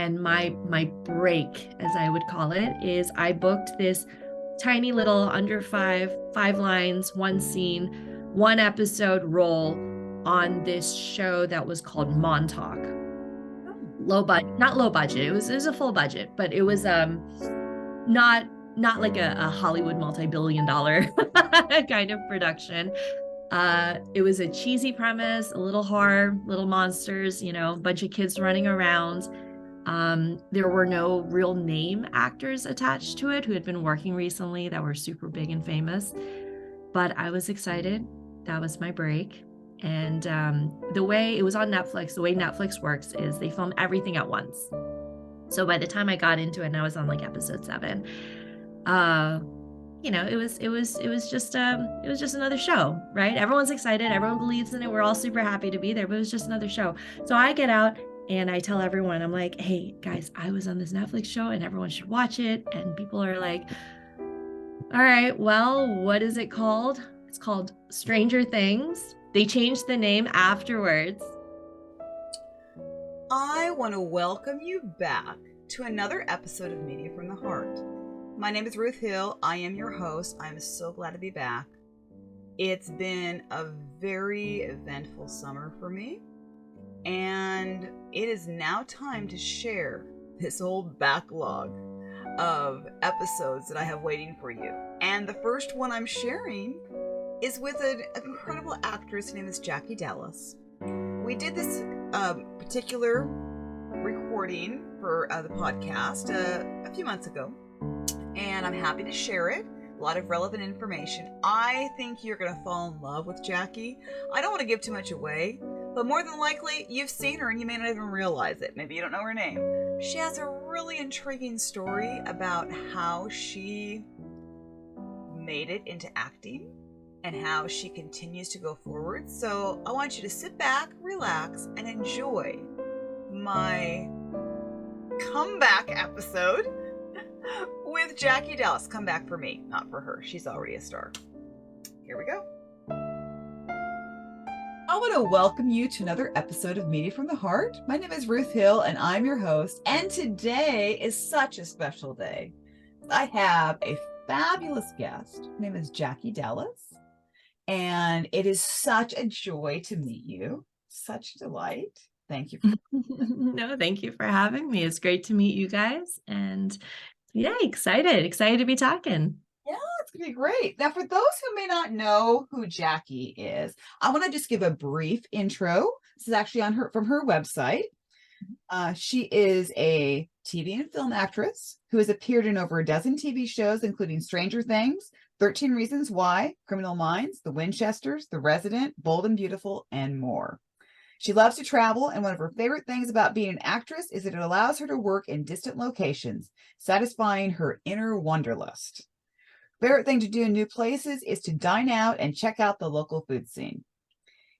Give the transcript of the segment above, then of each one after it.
And my break, as I would call it, is I booked this tiny little under five lines, one scene, one episode role on this show that was called Montauk. Low budget, not low budget. It was a full budget, but it was not not like a Hollywood multi-billion dollar kind of production. It was a cheesy premise, a little horror, little monsters, a bunch of kids running around. There were no real name actors attached to it who had been working recently that were super big and famous. But I was excited. That was my break. And the way it was on Netflix, the way Netflix works is they film everything at once. So by the time I got into it, and I was on like episode 7, it was just another show, right? Everyone's excited, everyone believes in it. We're all super happy to be there, but it was just another show. So I get out and I tell everyone, I'm like, hey guys, I was on this Netflix show and everyone should watch it. And people are like, all right, well, what is it called? It's called Stranger Things. They changed the name afterwards. I want to welcome you back to another episode of Media from the Heart. My name is Ruth Hill. I am your host. I'm so glad to be back. It's been a very eventful summer for me, and it is now time to share this old backlog of episodes that I have waiting for you. And the first one I'm sharing is with an incredible actress. Her name is Jackie Dallas. We did this particular recording for the podcast a few months ago, and I'm happy to share it. A lot of relevant information. I think you're going to fall in love with Jackie. I don't want to give too much away, but more than likely you've seen her and you may not even realize it. Maybe you don't know her name. She has a really intriguing story about how she made it into acting and how she continues to go forward. So I want you to sit back, relax, and enjoy my comeback episode with Jackie Dallas. Comeback for me, not for her. She's already a star. Here we go. I want to welcome you to another episode of Media from the Heart. My name is Ruth Hill, and I'm your host. And today is such a special day. I have a fabulous guest. Her name is Jackie Dallas. And it is such a joy to meet you. Such a delight. Thank you. No, thank you for having me. It's great to meet you guys. And yeah, excited to be talking. Yeah, it's going to be great. Now, for those who may not know who Jackie is, I want to just give a brief intro. This is actually from her website. She is a TV and film actress who has appeared in over a dozen TV shows, including Stranger Things, 13 Reasons Why, Criminal Minds, The Winchesters, The Resident, Bold and Beautiful, and more. She loves to travel, and one of her favorite things about being an actress is that it allows her to work in distant locations, satisfying her inner wanderlust. Favorite thing to do in new places is to dine out and check out the local food scene.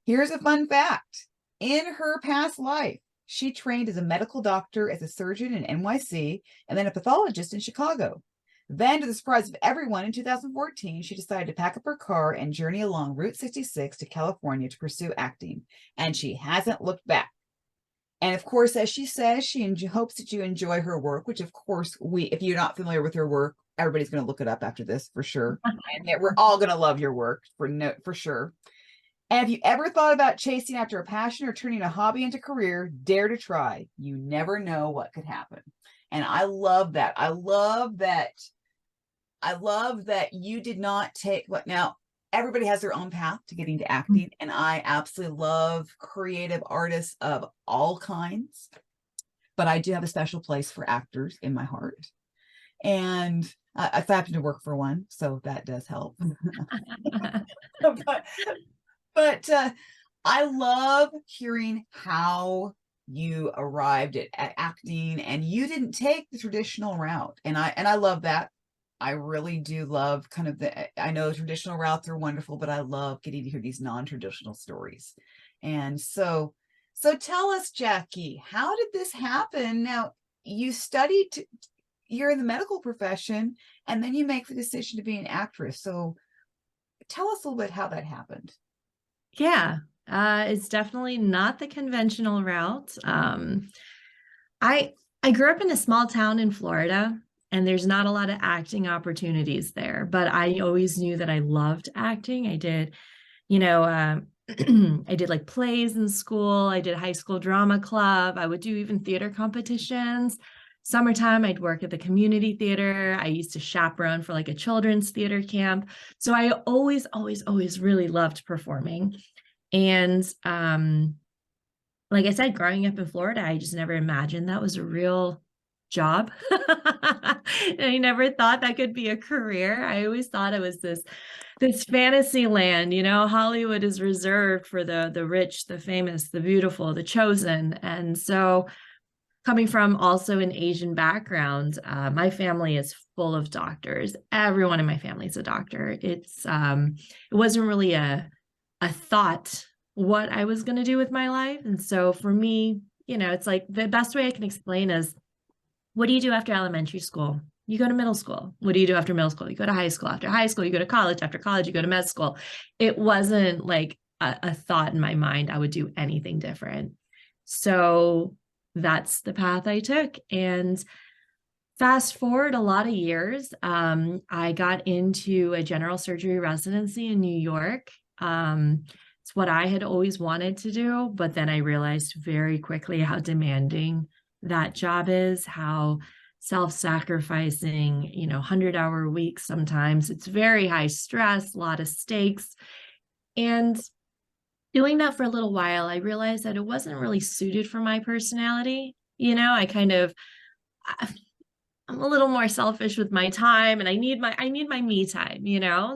Here's a fun fact. In her past life, she trained as a medical doctor, as a surgeon in NYC, and then a pathologist in Chicago. Then, to the surprise of everyone, in 2014, she decided to pack up her car and journey along Route 66 to California to pursue acting, and she hasn't looked back. And of course, as she says, she hopes that you enjoy her work, which of course, if you're not familiar with her work, everybody's going to look it up after this for sure. And we're all going to love your work for sure. And if you ever thought about chasing after a passion or turning a hobby into career, dare to try. You never know what could happen. And I love that. I love that you did not take what now everybody has their own path to getting to acting. And I absolutely love creative artists of all kinds, but I do have a special place for actors in my heart. And I happen to work for one, so that does help. But I love hearing how you arrived at acting, and you didn't take the traditional route. And I love that. I really do love I know traditional routes are wonderful, but I love getting to hear these non-traditional stories. And so tell us, Jackie, how did this happen? Now, you studied, you're in the medical profession, and then you make the decision to be an actress. So tell us a little bit how that happened. Yeah, it's definitely not the conventional route. I I grew up in a small town in Florida, and there's not a lot of acting opportunities there, but I always knew that I loved acting. I did, you know, I did like plays in school. I did high school drama club. I would do even theater competitions. Summertime, I'd work at the community theater. I used to chaperone for like a children's theater camp. So I always really loved performing. And like I said, growing up in Florida, I just never imagined that was a real job. And I never thought that could be a career. I always thought it was this fantasy land, Hollywood is reserved for the rich, the famous, the beautiful, the chosen. And so coming from also an Asian background, my family is full of doctors. Everyone in my family is a doctor. It wasn't really a thought what I was going to do with my life. And so for me, it's like the best way I can explain is, what do you do after elementary school? You go to middle school. What do you do after middle school? You go to high school. After high school, you go to college. After college, you go to med school. It wasn't like a thought in my mind I would do anything different. So that's the path I took. And fast forward a lot of years, I got into a general surgery residency in New York. It's what I had always wanted to do, but then I realized very quickly how demanding that job is, how self-sacrificing, 100-hour weeks sometimes. It's very high stress, a lot of stakes. And doing that for a little while, I realized that it wasn't really suited for my personality. I'm a little more selfish with my time, and I need my me time,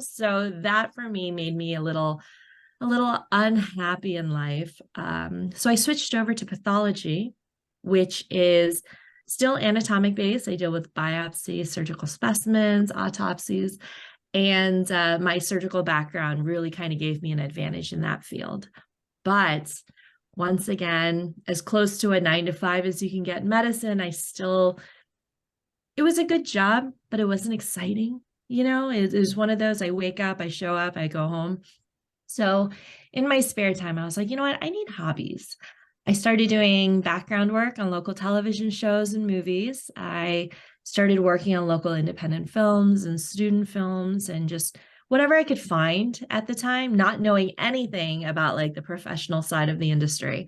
So that for me made me a little unhappy in life. So I switched over to pathology, which is still anatomic based. I deal with biopsies, surgical specimens, autopsies, and my surgical background really kind of gave me an advantage in that field. But once again, as close to a 9 to 5 as you can get in medicine, it was a good job, but it wasn't exciting. It was one of those, I wake up, I show up, I go home. So in my spare time, I was like, you know what? I need hobbies. I started doing background work on local television shows and movies. I started working on local independent films and student films and just whatever I could find at the time, not knowing anything about like the professional side of the industry.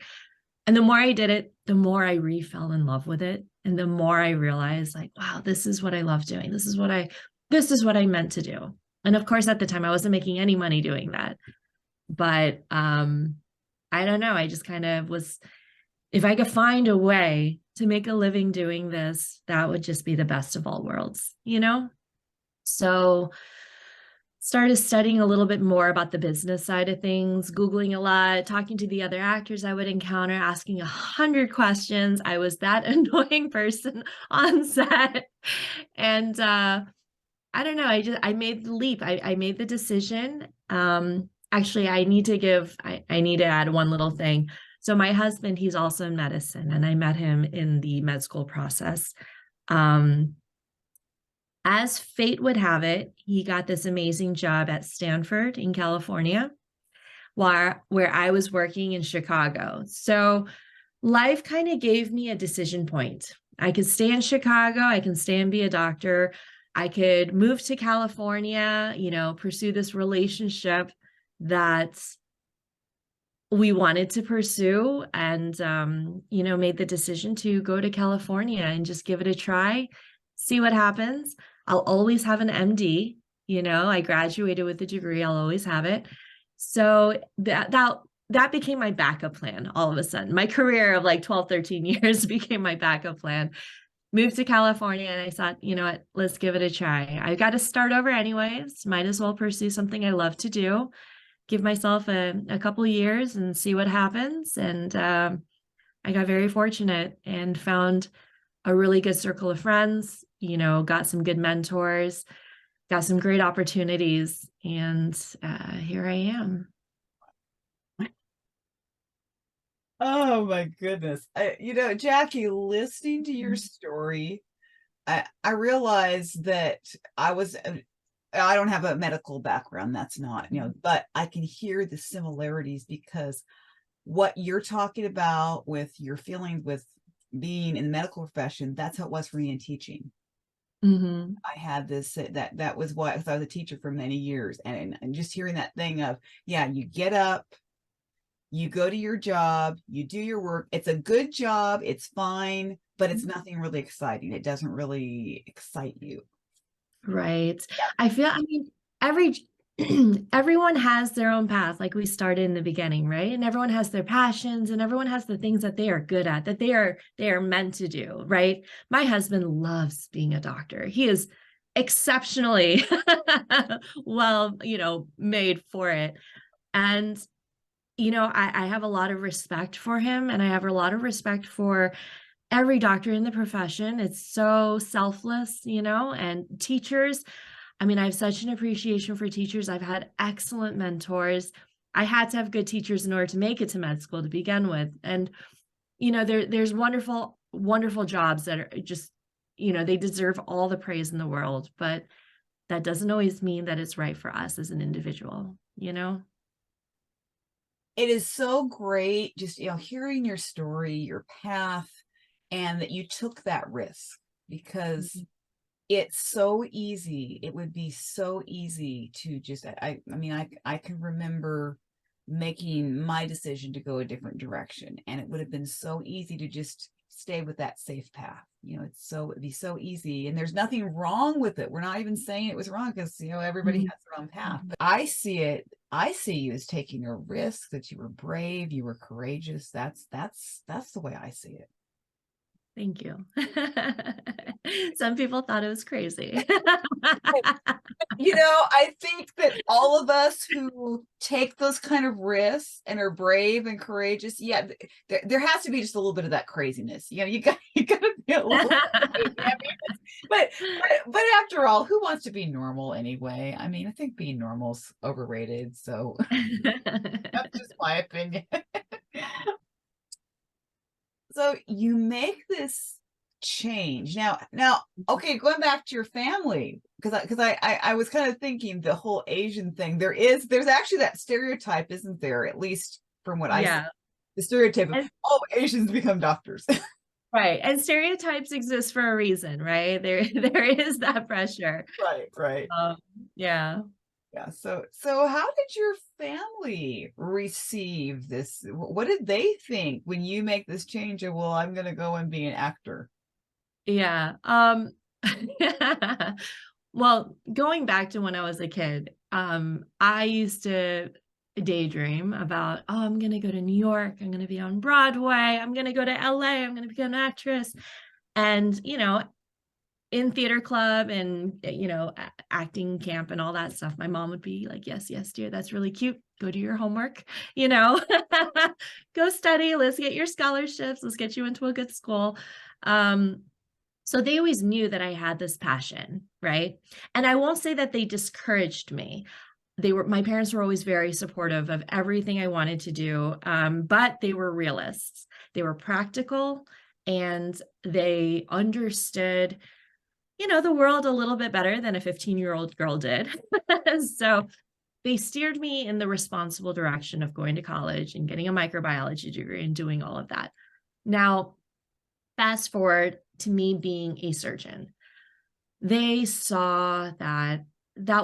And the more I did it, the more I fell in love with it. And the more I realized like, wow, this is what I love doing. This is what I meant to do. And of course, at the time, I wasn't making any money doing that. But I don't know. I just kind of was, if I could find a way to make a living doing this, that would just be the best of all worlds, So started studying a little bit more about the business side of things, Googling a lot, talking to the other actors I would encounter, asking 100 questions. I was that annoying person on set. And I don't know. I made the leap. I made the decision. Actually, I need to add one little thing. So my husband, he's also in medicine, and I met him in the med school process. As fate would have it, he got this amazing job at Stanford in California, where I was working in Chicago. So life kind of gave me a decision point. I could stay in Chicago. I can stay and be a doctor. I could move to California, pursue this relationship that we wanted to pursue, and, made the decision to go to California and just give it a try, see what happens. I'll always have an MD, I graduated with a degree. I'll always have it. So that became my backup plan. All of a sudden, my career of like 12, 13 years became my backup plan. Moved to California, and I thought, you know what, let's give it a try. I got to start over anyways. Might as well pursue something I love to do. Give myself a couple of years and see what happens. And I got very fortunate and found a really good circle of friends, got some good mentors, got some great opportunities. And here I am. Oh my goodness. Jackie, listening to your story, I realized that I don't have a medical background. That's not, but I can hear the similarities, because what you're talking about with your feelings with being in the medical profession, that's how it was for me in teaching. Mm-hmm. I had this that was what, I was a teacher for many years, and just hearing that thing of, yeah, you get up, you go to your job, you do your work. It's a good job, it's fine, but it's nothing really exciting. It doesn't really excite you. Right. I mean, every everyone has their own path, like we started in the beginning, right? And everyone has their passions and everyone has the things that they are good at, that they are meant to do, right? My husband loves being a doctor. He is exceptionally well, made for it. And I have a lot of respect for him, and I have a lot of respect for every doctor in the profession. It's so selfless, and teachers. I mean, I have such an appreciation for teachers. I've had excellent mentors. I had to have good teachers in order to make it to med school to begin with. And, there's wonderful, wonderful jobs that are just, they deserve all the praise in the world, but that doesn't always mean that it's right for us as an individual. It is so great just, hearing your story, your path, and that you took that risk, because it's so easy. It would be so easy to just, I mean, I can remember making my decision to go a different direction, and it would have been so easy to just stay with that safe path. It'd be so easy, and there's nothing wrong with it. We're not even saying it was wrong, because everybody has their own path. But I see you as taking a risk, that you were brave, you were courageous. That's the way I see it. Thank you. Some people thought it was crazy. I think that all of us who take those kind of risks and are brave and courageous, yeah, there has to be just a little bit of that craziness. You got to be a little crazy. I mean, but after all, who wants to be normal anyway? I mean, I think being normal's overrated. So that's just my opinion. So you make this change now. Okay, going back to your family, because I was kind of thinking the whole Asian thing. There's actually that stereotype, isn't there? At least from what I see, the stereotype of, oh, Asians become doctors. Right. And stereotypes exist for a reason, right? There is that pressure. Right. Yeah. Yeah. So how did your family receive this? What did they think when you make this change of, well, I'm going to go and be an actor? Yeah. Well, going back to when I was a kid, I used to daydream about, oh, I'm going to go to New York. I'm going to be on Broadway. I'm going to go to LA. I'm going to become an actress. And, in theater club and, acting camp and all that stuff, my mom would be like, yes, dear, that's really cute. Go do your homework, go study. Let's get your scholarships. Let's get you into a good school. So they always knew that I had this passion, right? And I won't say that they discouraged me. My parents were always very supportive of everything I wanted to do, but they were realists. They were practical, and they understood, the world a little bit better than a 15-year-old girl did. So they steered me in the responsible direction of going to college and getting a microbiology degree and doing all of that. Now, fast forward to me being a surgeon. They saw that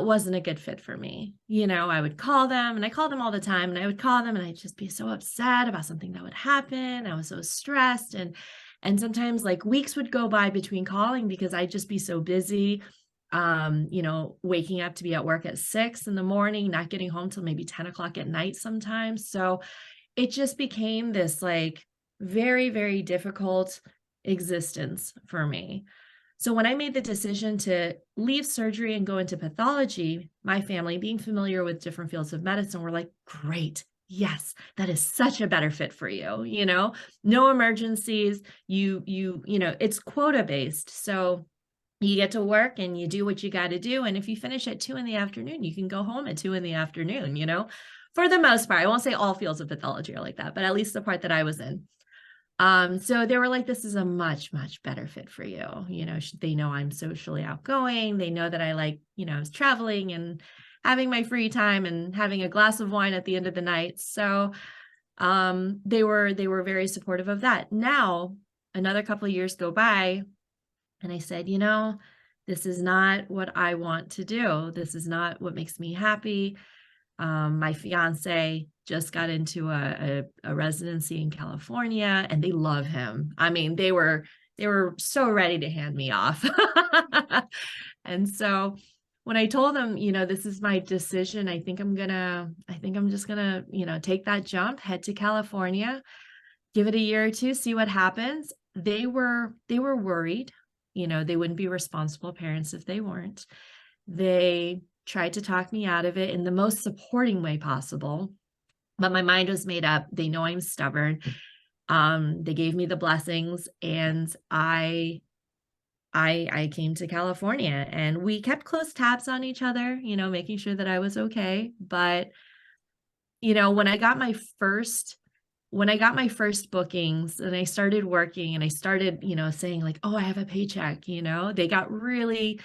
wasn't a good fit for me. I would call them, and I called them all the time, and I would call them and I'd just be so upset about something that would happen. I was so stressed, and sometimes like weeks would go by between calling because I'd just be so busy, waking up to be at work at 6 a.m, not getting home till maybe 10 o'clock at night sometimes. So it just became this like very, very difficult existence for me. So when I made the decision to leave surgery and go into pathology, my family, being familiar with different fields of medicine, were like, great. Yes, that is such a better fit for you. No emergencies. It's quota based. So you get to work and you do what you got to do. And if you finish at 2 p.m, you can go home at 2 p.m, for the most part. I won't say all fields of pathology are like that, but at least the part that I was in. So they were like, this is a much, much better fit for you. They know I'm socially outgoing. They know that I like, traveling and having my free time and having a glass of wine at the end of the night. So they were very supportive of that. Now, another couple of years go by, and I said, this is not what I want to do. This is not what makes me happy. My fiance just got into a residency in California, and they love him. I mean, they were so ready to hand me off. And so when I told them, this is my decision, I think I'm just gonna, take that jump, head to California, give it a year or two, see what happens. They were worried. They wouldn't be responsible parents if they weren't. They tried to talk me out of it in the most supporting way possible, but my mind was made up. They know I'm stubborn. They gave me the blessings, and I came to California, and we kept close tabs on each other, making sure that I was okay. But when I got my first bookings and I started working and I started, saying like, oh, I have a paycheck, they got really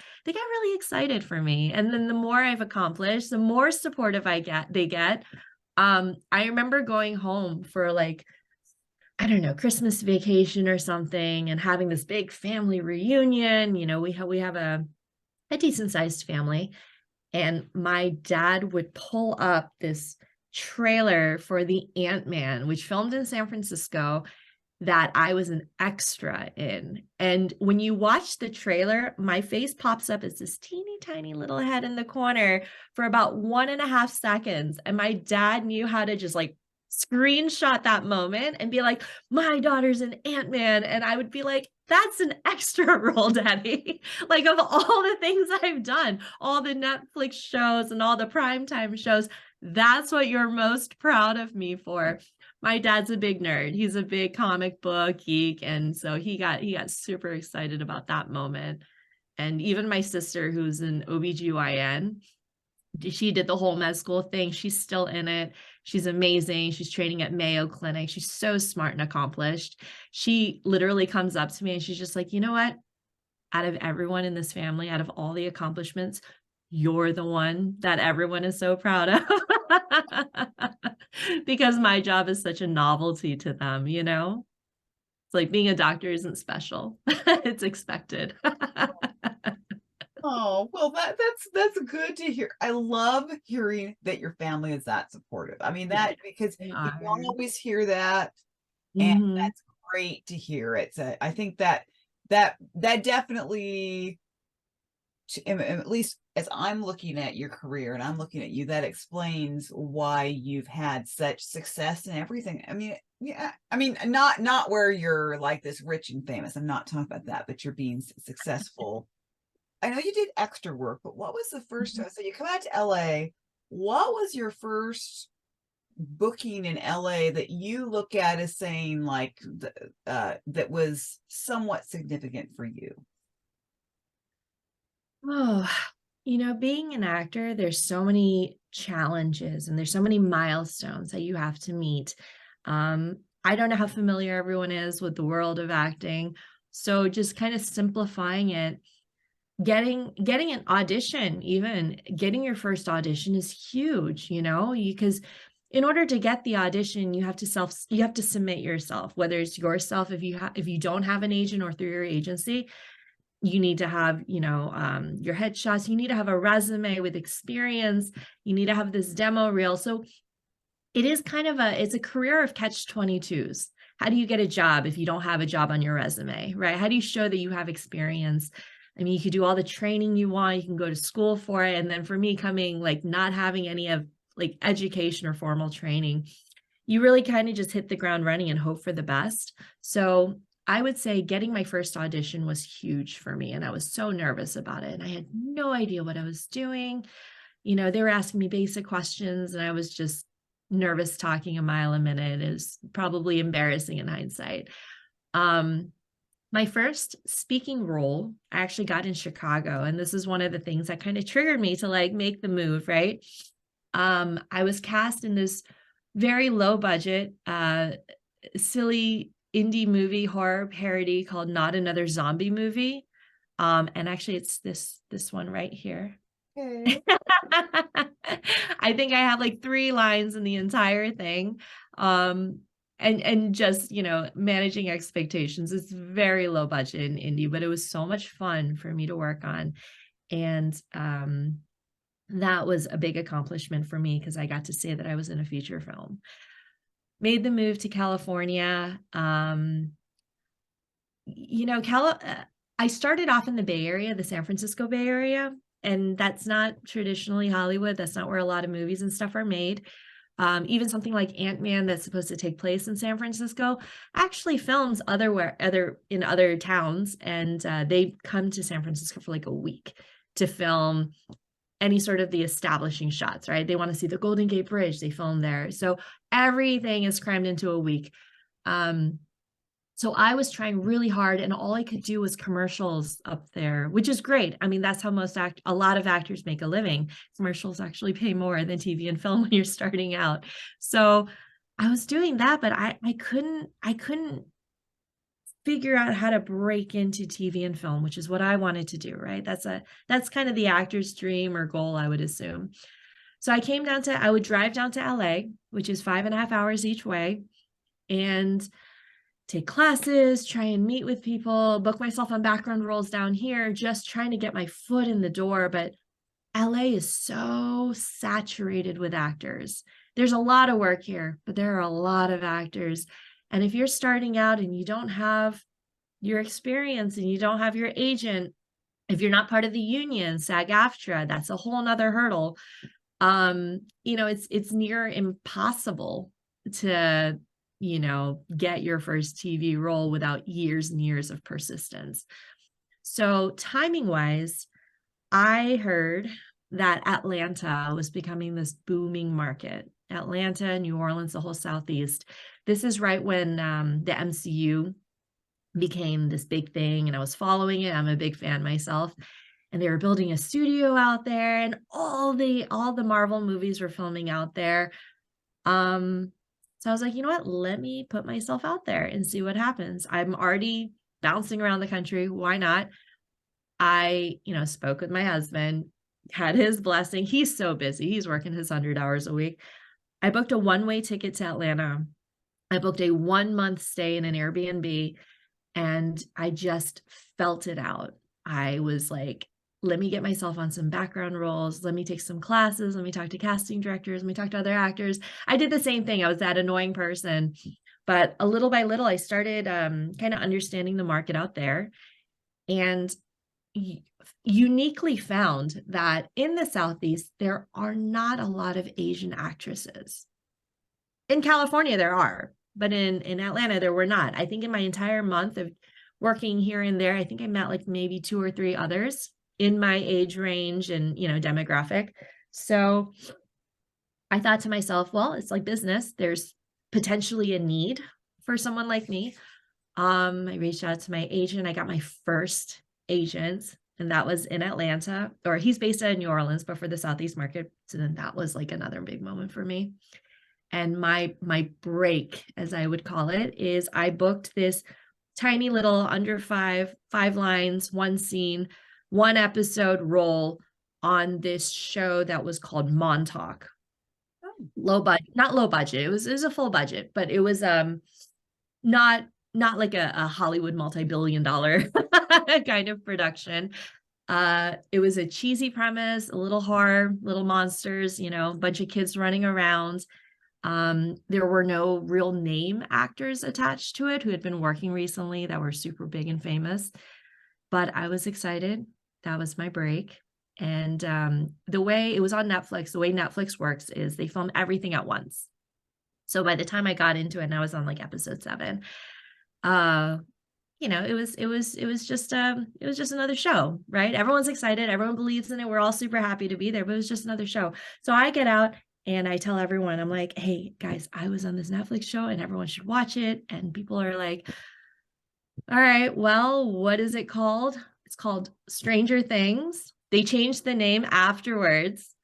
excited for me. And then the more I've accomplished, the more supportive they get. I remember going home for like, I don't know, Christmas vacation or something, and having this big family reunion. We have a decent sized family, and my dad would pull up this trailer for the Ant-Man, which filmed in San Francisco, that I was an extra in. And when you watch the trailer, my face pops up as this teeny tiny little head in the corner for about 1.5 seconds. And my dad knew how to just like screenshot that moment and be like, my daughter's an Ant-Man. And I would be like, that's an extra role, Daddy. Like, of all the things I've done, all the Netflix shows and all the primetime shows, that's what you're most proud of me for. My dad's a big nerd. He's a big comic book geek. And so he got super excited about that moment. And even my sister, who's an OBGYN, she did the whole med school thing. She's still in it. She's amazing. She's training at Mayo Clinic. She's so smart and accomplished. She literally comes up to me and she's just like, you know what? Out of everyone in this family, out of all the accomplishments, you're the one that everyone is so proud of. Because my job is such a novelty to them, It's like being a doctor isn't special. It's expected. Oh, well, that's good to hear. I love hearing that your family is that supportive. I mean, that because you don't always hear that, and that's great to hear. I think that definitely, at least as I'm looking at your career and I'm looking at you, that explains why you've had such success and everything. I mean, yeah, I mean, not where you're like this rich and famous. I'm not talking about that, but you're being successful. I know you did extra work, but what was the first? So you come out to LA. What was your first booking in LA that you look at as saying like that was somewhat significant for you? Oh, being an actor, there's so many challenges and there's so many milestones that you have to meet. I don't know how familiar everyone is with the world of acting. So just kind of simplifying it, getting an audition, even getting your first audition is huge, because in order to get the audition, you have to submit yourself, whether it's yourself, if you don't have an agent, or through your agency. You need to have, your headshots. You need to have a resume with experience. You need to have this demo reel. So it is kind of it's a career of catch-22s. How do you get a job if you don't have a job on your resume, right? How do you show that you have experience? I mean, you could do all the training you want. You can go to school for it. And then for me, coming like not having any of like education or formal training, you really kind of just hit the ground running and hope for the best. So I would say getting my first audition was huge for me. And I was so nervous about it. And I had no idea what I was doing. They were asking me basic questions and I was just nervous talking a mile a minute. It was probably embarrassing in hindsight. My first speaking role I actually got in Chicago. And this is one of the things that kind of triggered me to like make the move, right? I was cast in this very low budget, silly indie movie horror parody called Not Another Zombie Movie. And actually it's this one right here. Okay. I think I have like 3 lines in the entire thing. and just, managing expectations. It's very low budget in indie, but it was so much fun for me to work on. And that was a big accomplishment for me because I got to say that I was in a feature film. Made the move to California. I started off in the Bay Area, the San Francisco Bay Area, and that's not traditionally Hollywood. That's not where a lot of movies and stuff are made. Even something like Ant-Man that's supposed to take place in San Francisco actually films in other towns, and they come to San Francisco for like a week to film any sort of the establishing shots, right? They want to see the Golden Gate Bridge, they film there. So everything is crammed into a week. So I was trying really hard, and all I could do was commercials up there, which is great. I mean, that's how a lot of actors make a living. Commercials actually pay more than TV and film when you're starting out. So I was doing that, but I couldn't figure out how to break into TV and film, which is what I wanted to do, right? That's kind of the actor's dream or goal, I would assume. So I would drive down to LA, which is 5.5 hours each way, and take classes, try and meet with people, book myself on background roles down here, just trying to get my foot in the door. But LA is so saturated with actors. There's a lot of work here, but there are a lot of actors. And if you're starting out and you don't have your experience and you don't have your agent, if you're not part of the union, SAG-AFTRA, that's a whole nother hurdle. It's near impossible to get your first TV role without years and years of persistence. So timing wise, I heard that Atlanta was becoming this booming market. Atlanta, New Orleans, the whole Southeast. This is right when the MCU became this big thing, and I was following it. I'm a big fan myself. And they were building a studio out there, and all the Marvel movies were filming out there. So I was like, you know what? Let me put myself out there and see what happens. I'm already bouncing around the country. Why not? I, spoke with my husband, had his blessing. He's so busy. He's working his 100 hours a week. I booked a one-way ticket to Atlanta. I booked a 1-month stay in an Airbnb, and I just felt it out. I was like, let me get myself on some background roles. Let me take some classes. Let me talk to casting directors. Let me talk to other actors. I did the same thing. I was that annoying person. But a little by little, I started kind of understanding the market out there, and uniquely found that in the Southeast, there are not a lot of Asian actresses. In California, there are, but in Atlanta, there were not. I think in my entire month of working here and there, I think I met like maybe 2 or 3 others in my age range and, demographic. So I thought to myself, well, it's like business. There's potentially a need for someone like me. I reached out to my agent. I got my first agent, and that was in Atlanta, or he's based out of New Orleans, but for the Southeast market. So then that was like another big moment for me. And my break, as I would call it, is I booked this tiny little under 5 lines, 1 scene, 1 episode role on this show that was called Montauk. Not low budget. It was a full budget, but it was not like a Hollywood multi-billion-dollar kind of production. It was a cheesy premise, a little horror, little monsters, a bunch of kids running around. There were no real name actors attached to it who had been working recently that were super big and famous, but I was excited. That was my break. And the way it was on Netflix, the way Netflix works is they film everything at once. So by the time I got into it, and I was on like episode 7, it was just another show, right? Everyone's excited, everyone believes in it, we're all super happy to be there, but it was just another show. So I get out and I tell everyone, I'm like, hey guys, I was on this Netflix show and everyone should watch it. And people are like, all right, well, what is it called? It's called Stranger Things. They changed the name afterwards.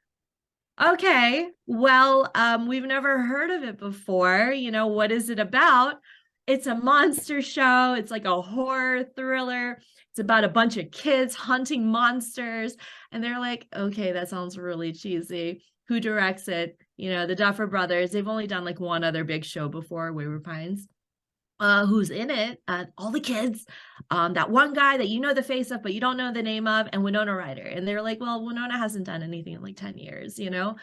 Okay, well, we've never heard of it before. What is it about? It's a monster show. It's like a horror thriller. It's about a bunch of kids hunting monsters. And they're like, okay, that sounds really cheesy. who directs it, you know, the Duffer Brothers. They've only done like one other big show before, Wayward Pines. Who's in it, all the kids, that one guy that you know the face of, but you don't know the name of, and Winona Ryder. And they're like, well, Winona hasn't done anything in like 10 years, you know?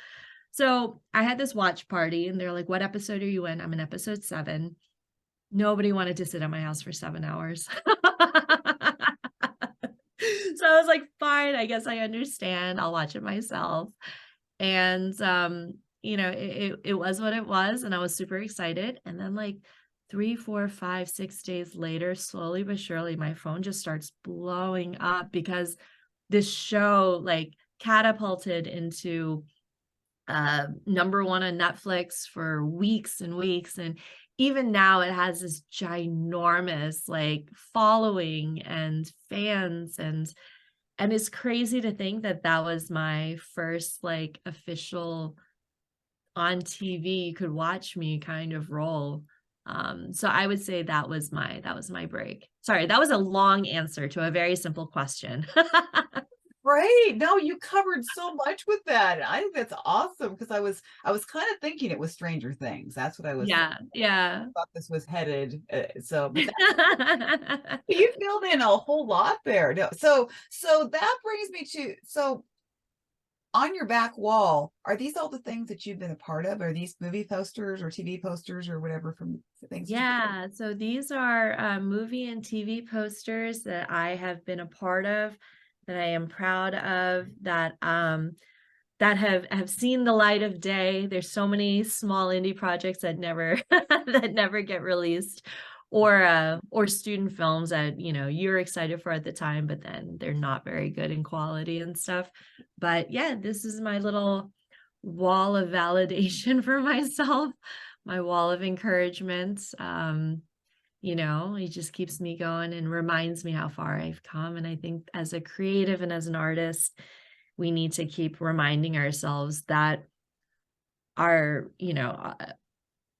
So I had this watch party and they're like, what episode are you in? I'm in episode 7. Nobody wanted to sit at my house for 7 hours. So I was like, fine, I guess I understand. I'll watch it myself. And you know, it was what it was, and I was super excited. And then like 3, 4, 5, 6 days later, slowly but surely, my phone just starts blowing up because this show like catapulted into number 1 on Netflix for weeks and weeks. And even now it has this ginormous like following and fans, and it's crazy to think that that was my first like official on TV, you could watch me kind of role. So I would say that was my break. Sorry, that was a long answer to a very simple question. Right. No, you covered so much with that. I think that's awesome because I was kind of thinking it was Stranger Things. That's what I was Yeah, yeah. I thought this was headed. But you filled in a whole lot there. No, so that brings me to on your back wall, are these all the things that you've been a part of? Are these movie posters or TV posters or whatever from things? Yeah, so these are movie and TV posters that I have been a part of, that I am proud of, that have seen the light of day. There's so many small indie projects that never that never get released, or student films that, you know, you're excited for at the time, but then they're not very good in quality and stuff. But yeah, this is my little wall of validation for myself, my wall of encouragement. You know, it just keeps me going and reminds me how far I've come. And I think as a creative and as an artist, we need to keep reminding ourselves that our, you know,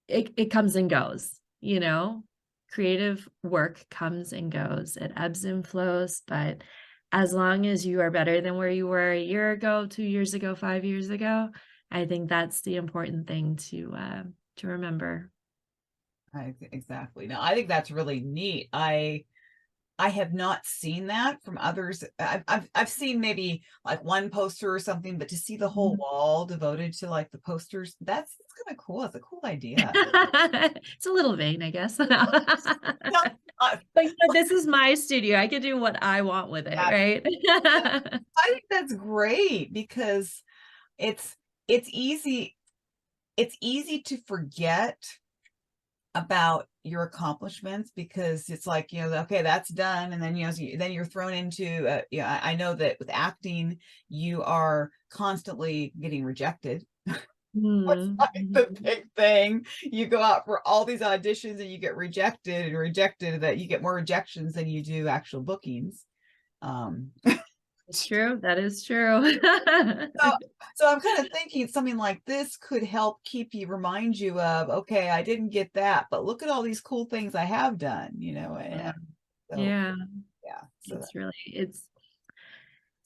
it comes and goes, you know, creative work comes and goes, it ebbs and flows. But as long as you are better than where you were a year ago, 2 years ago, 5 years ago, I think that's the important thing to remember. Exactly. No, I think that's really neat. I have not seen that from others. I've seen maybe like one poster or something, but to see the whole wall devoted to like the posters, that's kind of cool. It's a cool idea. It's a little vain, I guess. But you know, this is my studio. I can do what I want with it, right? I think that's great because it's it's easy it's easy to forget about your accomplishments because it's like, you know, okay, that's done, and then you know, then you're thrown into yeah, I know that with acting you are constantly getting rejected. What's like the big thing? You go out for all these auditions and you get rejected and rejected, that you get more rejections than you do actual bookings. It's true. That is true. So I'm kind of thinking something like this could help remind you of, okay, I didn't get that, but look at all these cool things I have done, you know. Yeah. So Yeah. yeah, so It's really, it's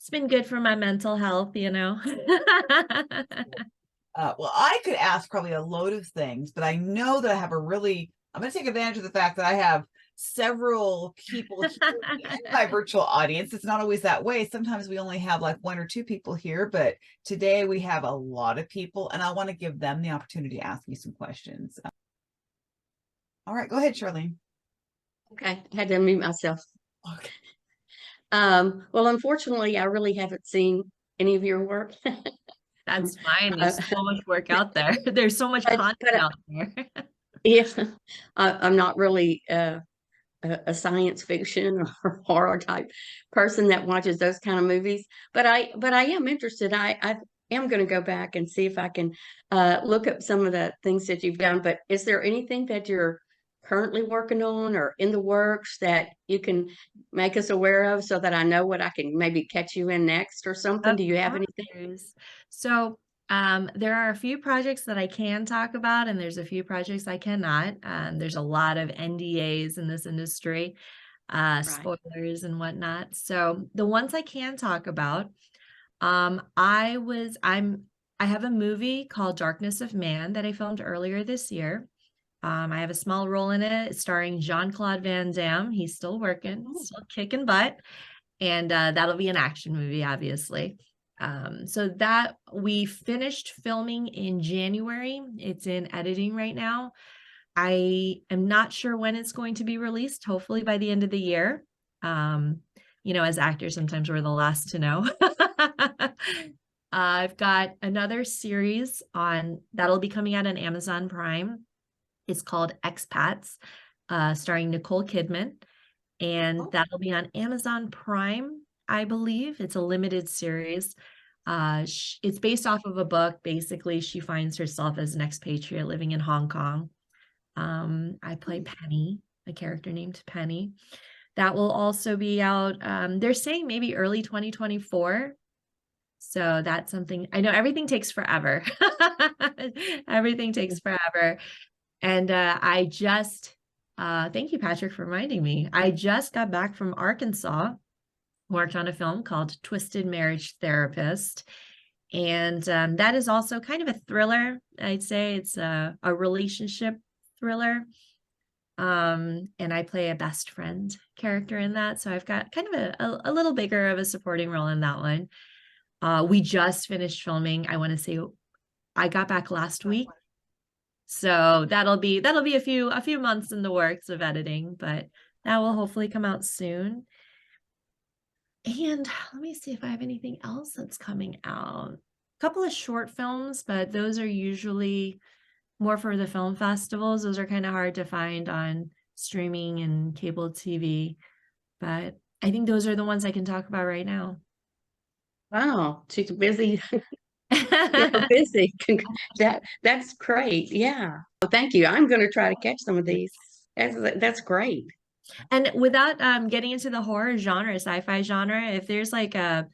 been good for my mental health, you know. well, I could ask probably a load of things, but I know that I'm going to take advantage of the fact that I have several people here in my virtual audience. It's not always that way. Sometimes we only have like 1 or 2 people here, but today we have a lot of people, and I want to give them the opportunity to ask you some questions. All right, go ahead, Charlene. Okay, I had to unmute myself. Okay. Well, unfortunately, I really haven't seen any of your work. That's fine. There's so much work out there. There's so much content out there. Yeah, I'm not really a science fiction or horror type person that watches those kind of movies, but I am interested. I am going to go back and see if I can look up some of the things that you've done. But is there anything that you're currently working on or in the works that you can make us aware of so that I know what I can maybe catch you in next or something? Of Do you have anything? course. So there are a few projects that I can talk about, and there's a few projects I cannot. There's a lot of NDAs in this industry, Right. spoilers and whatnot. So the ones I can talk about, I'm I have a movie called Darkness of Man that I filmed earlier this year. I have a small role in it. It's starring Jean-Claude Van Damme. He's still working, still kicking butt. And that'll be an action movie, obviously. So that we finished filming in January. It's in editing right now. I am not sure when it's going to be released, hopefully by the end of the year. As actors, sometimes we're the last to know. I've got another series that'll be coming out on Amazon Prime. It's called Expats, starring Nicole Kidman. And that'll be on Amazon Prime, I believe. It's a limited series. It's based off of a book. Basically, she finds herself as an expatriate living in Hong Kong. I play Penny, a character named Penny. That will also be out. They're saying maybe early 2024. So that's something. I know everything takes forever. Everything takes forever. And thank you, Patrick, for reminding me. I just got back from Arkansas, worked on a film called Twisted Marriage Therapist. And that is also kind of a thriller. I'd say it's a relationship thriller. And I play a best friend character in that. So I've got kind of a little bigger of a supporting role in that one. We just finished filming. I want to say I got back last week. So that'll be a few months in the works of editing, but that will hopefully come out soon. And let me see if I have anything else that's coming out. A couple of short films, but those are usually more for the film festivals. Those are kind of hard to find on streaming and cable TV, but I think those are the ones I can talk about right now. Wow, she's busy. You're busy. That's great. Yeah. Well, thank you. I'm going to try to catch some of these. That's great. And without getting into the horror genre, sci-fi genre, if there's like primetime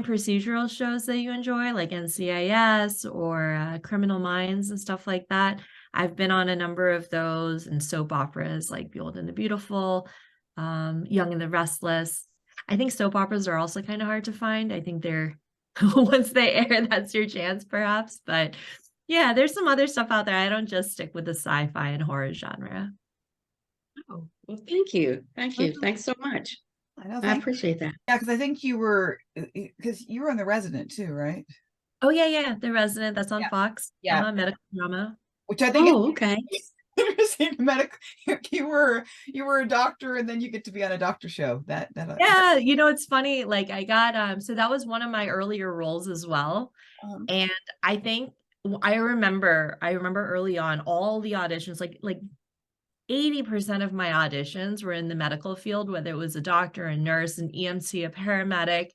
procedural shows that you enjoy, like NCIS or Criminal Minds and stuff like that, I've been on a number of those, and soap operas like The Old and the Beautiful, Young and the Restless. I think soap operas are also kind of hard to find. I think they're once they air, that's your chance, perhaps. But yeah, there's some other stuff out there. I don't just stick with the sci-fi and horror genre. Oh, well, thank you. Thank you. Thanks so much. I appreciate that. Yeah, because I think you were on The Resident too, right? Oh yeah, The Resident. That's on Fox. Yeah, medical drama. Which I think. Oh, okay. Medical. You were a doctor, and then you get to be on a doctor show. Yeah, it's funny. Like I got so that was one of my earlier roles as well, and I think I remember early on all the auditions, like 80% of my auditions were in the medical field, whether it was a doctor, a nurse, an EMT, a paramedic,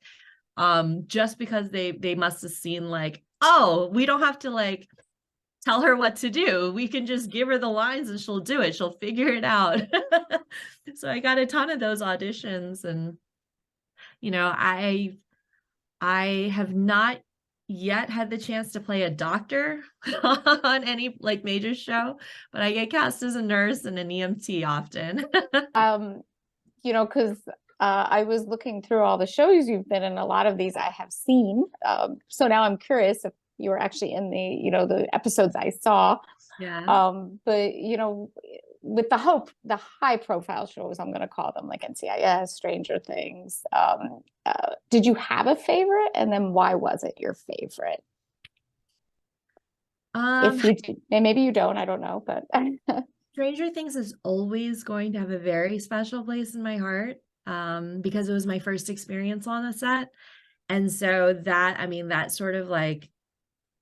just because they must have seen like, oh, we don't have to like tell her what to do. We can just give her the lines and she'll do it. She'll figure it out. So I got a ton of those auditions, and I have not yet had the chance to play a doctor on any like major show, but I get cast as a nurse and an EMT often. Because I was looking through all the shows you've been in. A lot of these I have seen. So now I'm curious if you were actually in the episodes I saw. Yeah. But with the high profile shows, I'm going to call them, like NCIS, Stranger Things. Did you have a favorite? And then why was it your favorite? If you did, and maybe you don't, I don't know, but Stranger Things is always going to have a very special place in my heart, because it was my first experience on a set. And so that sort of like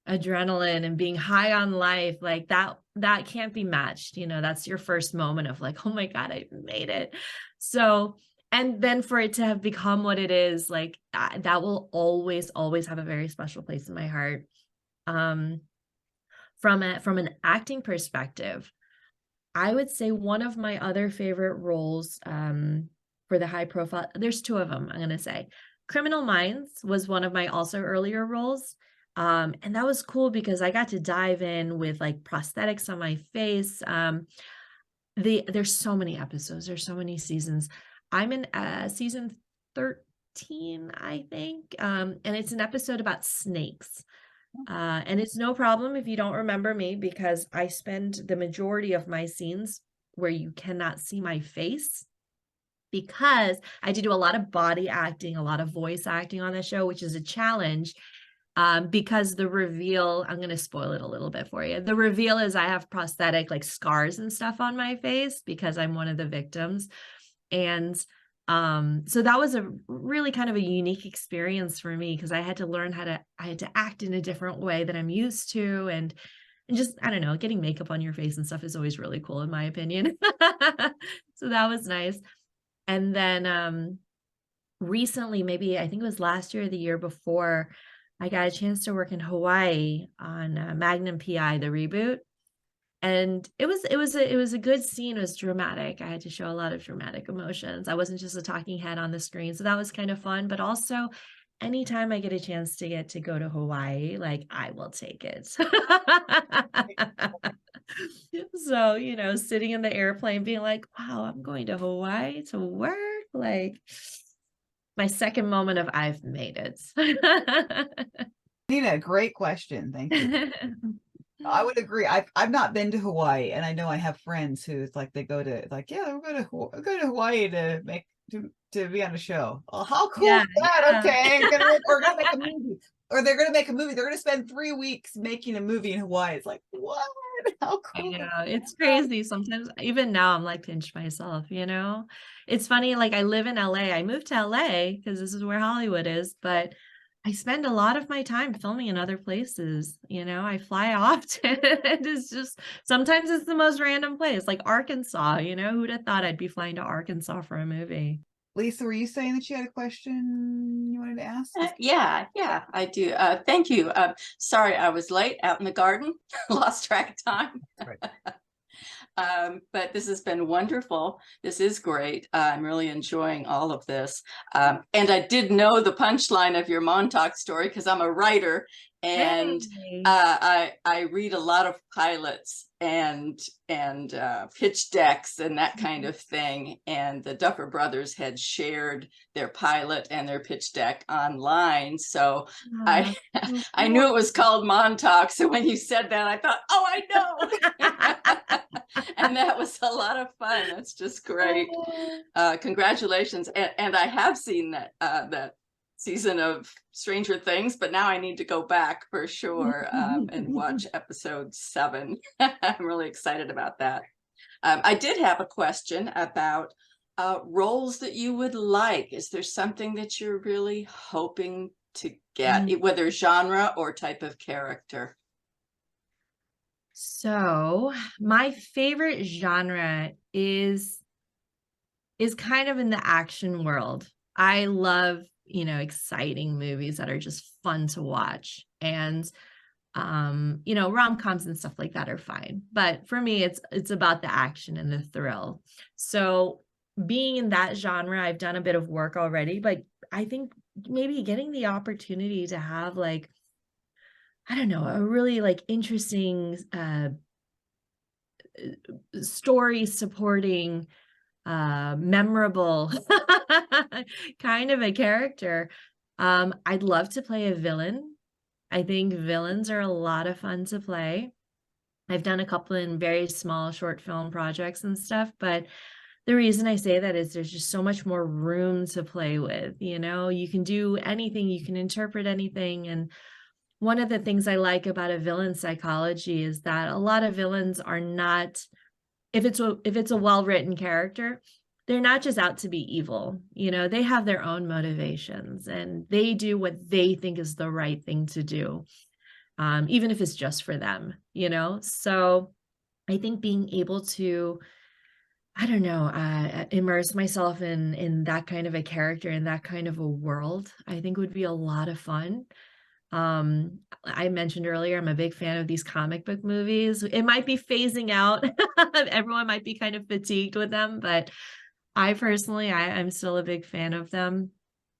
adrenaline and being high on life, like that can't be matched. That's your first moment of like, oh my God, I made it. So, and then for it to have become what it is, like that will always have a very special place in my heart. From an acting perspective, I would say one of my other favorite roles, for the high profile, there's two of them, I'm going to say. Criminal Minds was one of my also earlier roles. And that was cool because I got to dive in with like prosthetics on my face. There's so many episodes, there's so many seasons. I'm in season 13, I think. And it's an episode about snakes. And it's no problem if you don't remember me, because I spend the majority of my scenes where you cannot see my face, because I do a lot of body acting, a lot of voice acting on the show, which is a challenge. Because the reveal, I'm going to spoil it a little bit for you. The reveal is I have prosthetic like scars and stuff on my face because I'm one of the victims. And so that was a really kind of a unique experience for me, because I had to learn I had to act in a different way that I'm used to. And just, I don't know, getting makeup on your face and stuff is always really cool in my opinion. So that was nice. And then recently, maybe I think it was last year or the year before, I got a chance to work in Hawaii on Magnum PI, the reboot. And it was a good scene. It was dramatic. I had to show a lot of dramatic emotions. I wasn't just a talking head on the screen. So that was kind of fun. But also, anytime I get a chance to go to Hawaii, like, I will take it. So, sitting in the airplane being like, wow, I'm going to Hawaii to work. Like, my second moment of I've made it. Nina, great question. Thank you. I would agree. I've not been to Hawaii, and I know I have friends who's like, they go to like, yeah, we'll go to Hawaii to be on a show. Oh, how cool Yeah, is that? yeah. Okay, we're gonna make a movie, or they're gonna make a movie. They're gonna spend 3 weeks making a movie in Hawaii. It's like, what? How I cool? know, it's crazy. Sometimes even now I'm like pinch myself, It's funny, like I live in LA. I moved to LA because this is where Hollywood is, but I spend a lot of my time filming in other places. I fly often. It's just sometimes it's the most random place, like Arkansas, who'd have thought I'd be flying to Arkansas for a movie? Lisa, were you saying that you had a question you wanted to ask? Yeah, I do. Thank you. Sorry, I was late out in the garden, lost track of time. Right. But this has been wonderful. This is great. I'm really enjoying all of this. And I did know the punchline of your Montauk story because I'm a writer, and Hey. I read a lot of pilots and pitch decks and that kind of thing. And the Duffer Brothers had shared their pilot and their pitch deck online. So I knew it was called Montauk. So when you said that, I thought, oh, I know. And that was a lot of fun. That's just great. Congratulations. And I have seen that season of Stranger Things, but now I need to go back for sure and watch episode 7. I'm really excited about that. I did have a question about roles that you would like. Is there something that you're really hoping to get, whether genre or type of character? So my favorite genre is kind of in the action world. I love, exciting movies that are just fun to watch. And rom-coms and stuff like that are fine. But for me, it's about the action and the thrill. So being in that genre, I've done a bit of work already, but I think maybe getting the opportunity to have like, I don't know, a really like interesting story supporting memorable kind of a character. I'd love to play a villain. I think villains are a lot of fun to play. I've done a couple in very small short film projects and stuff, but the reason I say that is there's just so much more room to play with. You can do anything, you can interpret anything. And one of the things I like about a villain psychology is that a lot of villains are not, if it's a well-written character, they're not just out to be evil. They have their own motivations and they do what they think is the right thing to do, even if it's just for them. So I think being able to, I don't know, immerse myself in that kind of a character, in that kind of a world, I think would be a lot of fun. I mentioned earlier, I'm a big fan of these comic book movies. It might be phasing out. Everyone might be kind of fatigued with them, but I personally, I'm still a big fan of them.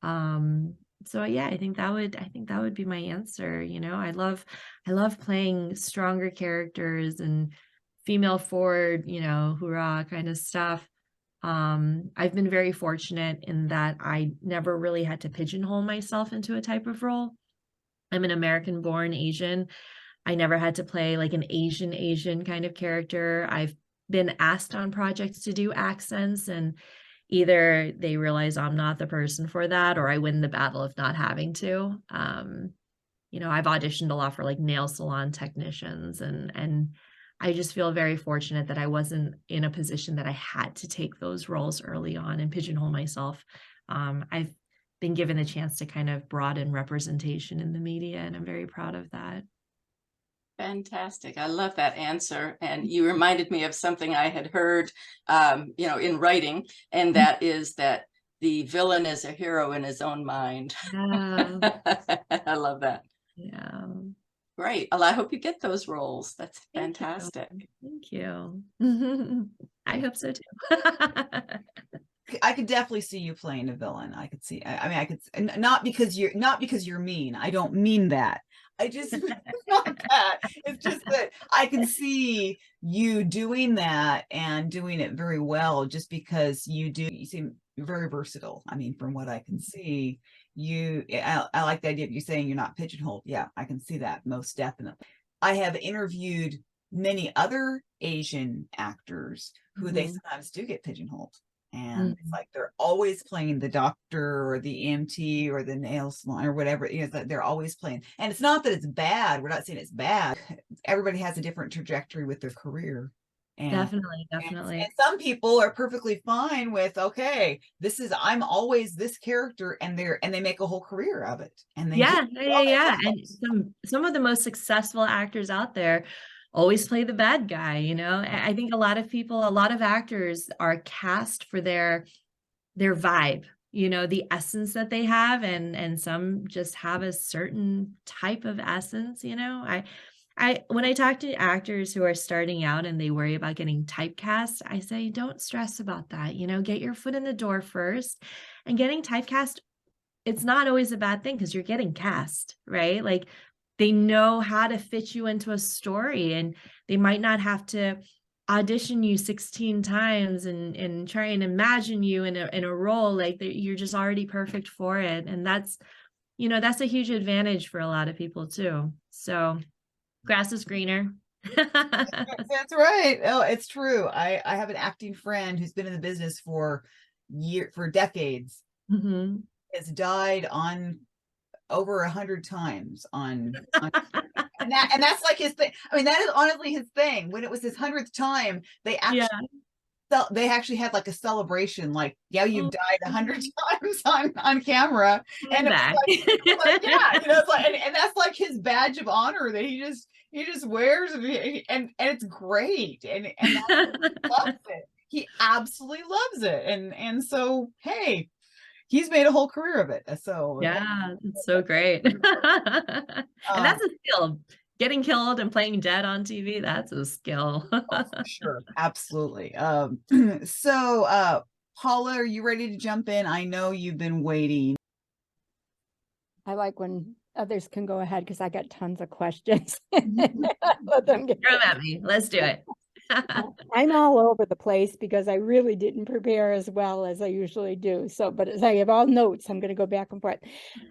So yeah, I think that would be my answer. I love playing stronger characters and female forward, hoorah kind of stuff. I've been very fortunate in that I never really had to pigeonhole myself into a type of role. I'm an American born Asian. I never had to play like an Asian kind of character. I've been asked on projects to do accents, and either they realize I'm not the person for that, or I win the battle of not having to. I've auditioned a lot for like nail salon technicians, and I just feel very fortunate that I wasn't in a position that I had to take those roles early on and pigeonhole myself. I've been given the chance to kind of broaden representation in the media, and I'm very proud of that. Fantastic. I love that answer. And you reminded me of something I had heard, in writing, and that is that the villain is a hero in his own mind. Yeah. I love that. Yeah. Great. Well, I hope you get those roles. That's Thank you. fantastic. Thank you. I hope so too. I could definitely see you playing a villain. I could see. I mean, I could not because you're mean. I don't mean that. I just not that. It's just that I can see you doing that and doing it very well. Just because you seem very versatile. I mean, from what I can see, I like the idea of you saying you're not pigeonholed. Yeah, I can see that most definitely. I have interviewed many other Asian actors who they sometimes do get pigeonholed. And it's like they're always playing the doctor or the EMT or the nail salon or whatever. They're always playing. And it's not that it's bad. We're not saying it's bad. Everybody has a different trajectory with their career. And Definitely. and some people are perfectly fine with, okay, I'm always this character, and they make a whole career of it. And they yeah. And some of the most successful actors out there always play the bad guy. I think a lot of actors are cast for their vibe, the essence that they have, and some just have a certain type of essence. When I talk to actors who are starting out and they worry about getting typecast, I say, don't stress about that. Get your foot in the door first. And getting typecast, it's not always a bad thing because you're getting cast, right? Like, they know how to fit you into a story, and they might not have to audition you 16 times and try and imagine you in a role. Like, you're just already perfect for it. And that's a huge advantage for a lot of people too. So grass is greener. That's right. Oh, it's true. I have an acting friend who's been in the business for decades. Has died on over 100 times on and that's like his thing. I mean, that is honestly his thing. When it was his 100th time, they actually had like a celebration, like, yeah, you've died 100 times on camera, and it was like, yeah, it's like, and that's like his badge of honor that he just wears, and it's great, and loves it. He absolutely loves it, and so hey, he's made a whole career of it. So yeah, it's so great. And that's a skill. Getting killed and playing dead on TV, that's a skill. Sure, absolutely. So Paula, are you ready to jump in? I know you've been waiting. I like when others can go ahead because I got tons of questions. Let them throw at me. Let's do it. I'm all over the place because I really didn't prepare as well as I usually do. So, but as I have all notes, I'm going to go back and forth.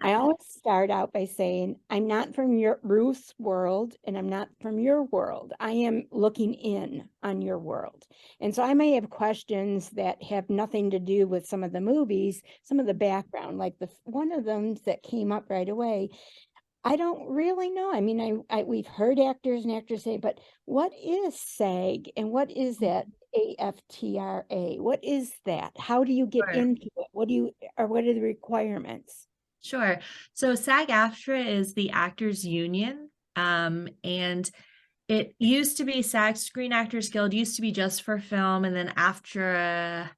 I always start out by saying, I'm not from Ruth's world, and I'm not from your world. I am looking in on your world. And so I may have questions that have nothing to do with some of the movies, some of the background, like one of them that came up right away. I don't really know. I mean, we've heard actors and actors say, but what is SAG and what is that AFTRA? What is that? How do you get into it? What are the requirements? Sure. So SAG-AFTRA is the Actors Union, and it used to be SAG Screen Actors Guild, used to be just for film, and then AFTRA,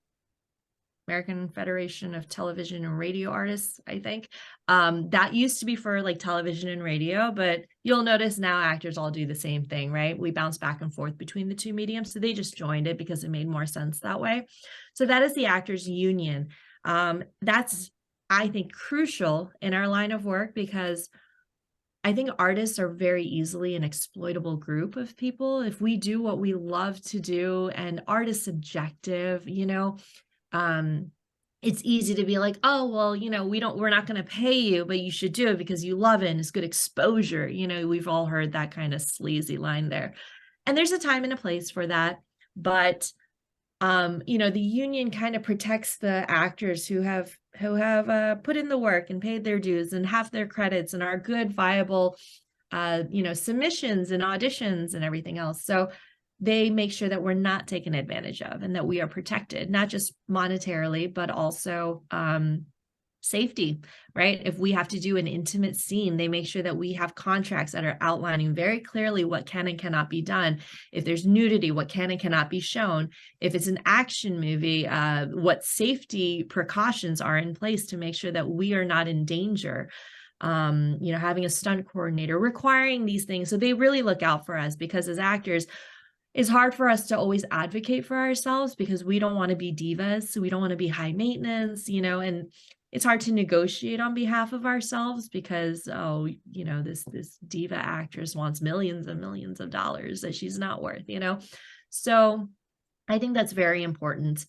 American Federation of Television and Radio Artists, I think. That used to be for like television and radio, but you'll notice now actors all do the same thing, right? We bounce back and forth between the two mediums. So they just joined it because it made more sense that way. So that is the Actors Union. That's, I think, crucial in our line of work because I think artists are very easily an exploitable group of people. If we do what we love to do, and art is subjective, it's easy to be like, oh, well, we're not going to pay you, but you should do it because you love it and it's good exposure. We've all heard that kind of sleazy line there. And there's a time and a place for that. But, the union kind of protects the actors who have put in the work and paid their dues and have their credits and are good, viable, submissions and auditions and everything else. So they make sure that we're not taken advantage of and that we are protected, not just monetarily, but also safety, right? If we have to do an intimate scene, they make sure that we have contracts that are outlining very clearly what can and cannot be done. If there's nudity, what can and cannot be shown. If it's an action movie, what safety precautions are in place to make sure that we are not in danger. Having a stunt coordinator, requiring these things. So they really look out for us, because as actors, it's hard for us to always advocate for ourselves because we don't want to be divas. So we don't want to be high maintenance, and it's hard to negotiate on behalf of ourselves because, this diva actress wants millions and millions of dollars that she's not worth, So I think that's very important.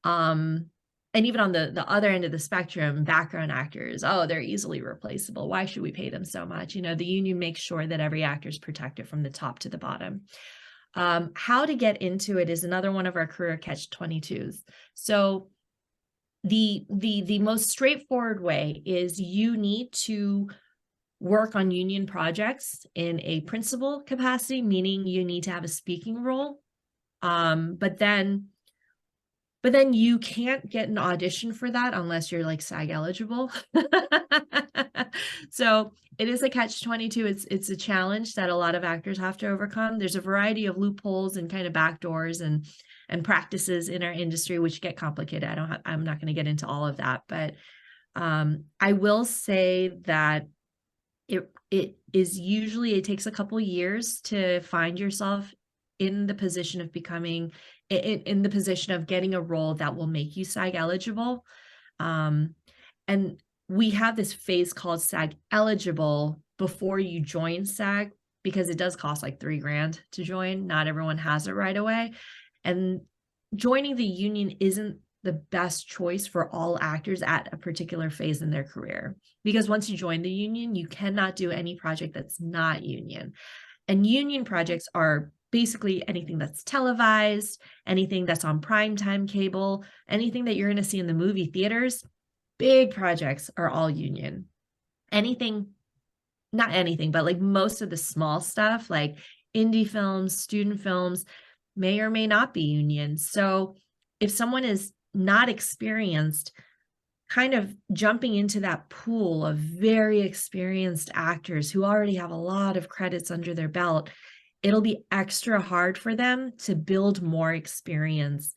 And even on the other end of the spectrum, background actors, they're easily replaceable. Why should we pay them so much? The union makes sure that every actor is protected from the top to the bottom. How to get into it is another one of our career catch-22s. So the most straightforward way is you need to work on union projects in a principal capacity, meaning you need to have a speaking role. But then you can't get an audition for that unless you're like SAG eligible. So it is a catch-22. It's a challenge that a lot of actors have to overcome. There's a variety of loopholes and kind of backdoors and practices in our industry, which get complicated. I'm not going to get into all of that, but I will say that it is usually, it takes a couple years to find yourself in the position of becoming in the position of getting a role that will make you SAG eligible. And we have this phase called SAG eligible before you join SAG, because it does cost like $3,000 to join. Not everyone has it right away. And joining the union isn't the best choice for all actors at a particular phase in their career, because once you join the union, you cannot do any project that's not union. And union projects are basically anything that's televised, anything that's on primetime cable, anything that you're going to see in the movie theaters. Big projects are all union. Not anything, but like most of the small stuff, like indie films, student films, may or may not be union. So if someone is not experienced, kind of jumping into that pool of very experienced actors who already have a lot of credits under their belt, it'll be extra hard for them to build more experience,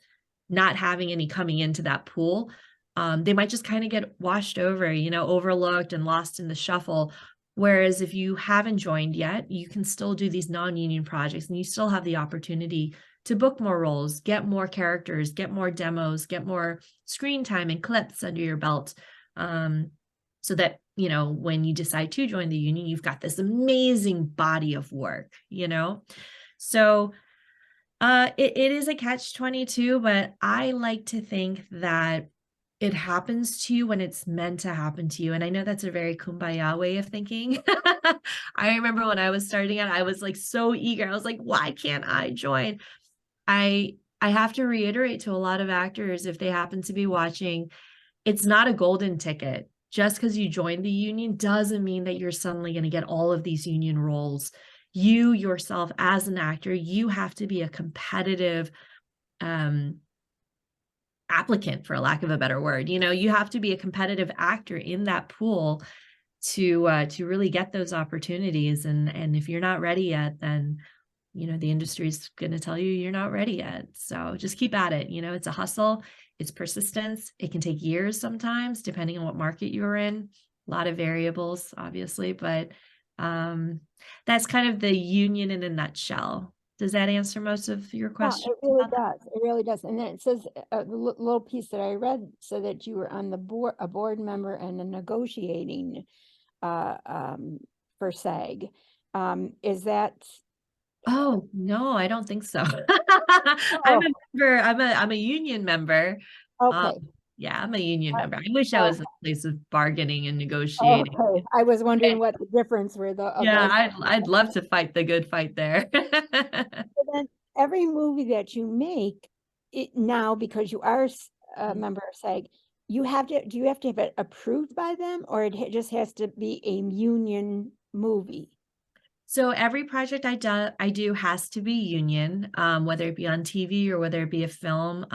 not having any coming into that pool. They might just kind of get washed over, overlooked and lost in the shuffle. Whereas if you haven't joined yet, you can still do these non-union projects and you still have the opportunity to book more roles, get more characters, get more demos, get more screen time and clips under your belt. So that, when you decide to join the union, you've got this amazing body of work, So it is a catch-22, but I like to think that it happens to you when it's meant to happen to you. And I know that's a very kumbaya way of thinking. I remember when I was starting out, I was like so eager. I was like, why can't I join? I have to reiterate to a lot of actors, if they happen to be watching, it's not a golden ticket. Just because you joined the union doesn't mean that you're suddenly going to get all of these union roles. You yourself as an actor, you have to be a competitive applicant, for lack of a better word. You have to be a competitive actor in that pool to really get those opportunities. And if you're not ready yet, then the industry is going to tell you you're not ready yet. So just keep at it. It's a hustle. It's persistence. It can take years sometimes, depending on what market you're in. A lot of variables, obviously, but that's kind of the union in a nutshell. Does that answer most of your questions? Yeah, it really does. It really does. And then it says the little piece that I read said that you were on the board, a board member and a negotiating for SAG. Is that? Oh, no, I don't think so. Oh. I'm a member. I'm a union member. Okay. Yeah, I'm a union member. I wish I was in a place of bargaining and negotiating. Okay, I was wondering what the difference were of Yeah, those. I'd love to fight the good fight there. But then every movie that you make it now, because you are a member of SAG, do you have to have it approved by them, or it just has to be a union movie? So every project I do has to be union, whether it be on TV or whether it be a film.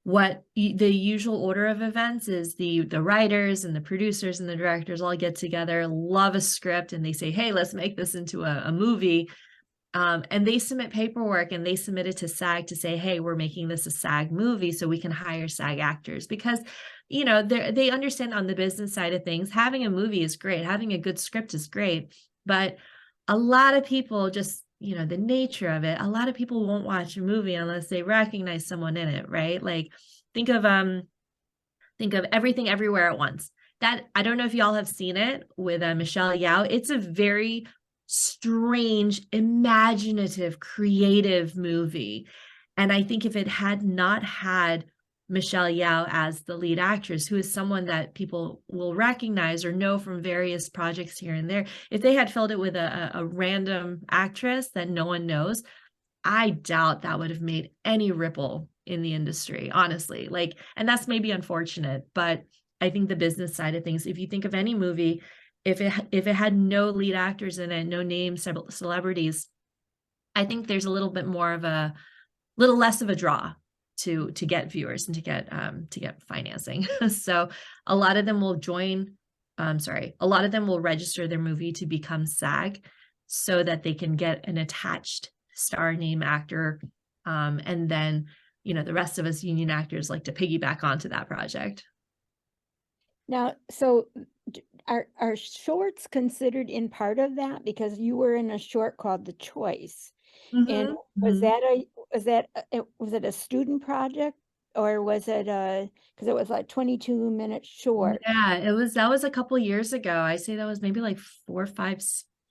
The usual order of events is the writers and the producers and the directors all get together, love a script, and they say, hey, let's make this into a movie. And they submit paperwork and they submit it to SAG to say, hey, we're making this a SAG movie so we can hire SAG actors, because they understand on the business side of things, having a movie is great, having a good script is great, but a lot of people just, the nature of it, a lot of people won't watch a movie unless they recognize someone in it, right? Like think of Everything Everywhere at Once. That, I don't know if y'all have seen it with Michelle Yeoh. It's a very strange, imaginative, creative movie. And I think if it had not had Michelle Yeoh as the lead actress, who is someone that people will recognize or know from various projects here and there, if they had filled it with a random actress that no one knows, I doubt that would have made any ripple in the industry, honestly. Like, and that's maybe unfortunate, but I think the business side of things, if you think of any movie, if it had no lead actors in it, no name celebrities, I think there's a little bit more of a little less of a draw to get viewers and to get financing. So a lot of them will a lot of them will register their movie to become SAG so that they can get an attached star name actor. And then, the rest of us union actors like to piggyback onto that project. Now, so are shorts considered in part of that? Because you were in a short called The Choice. And was it a student project, or was it because it was like 22-minute short? Yeah, that was a couple years ago. I say that was maybe like 4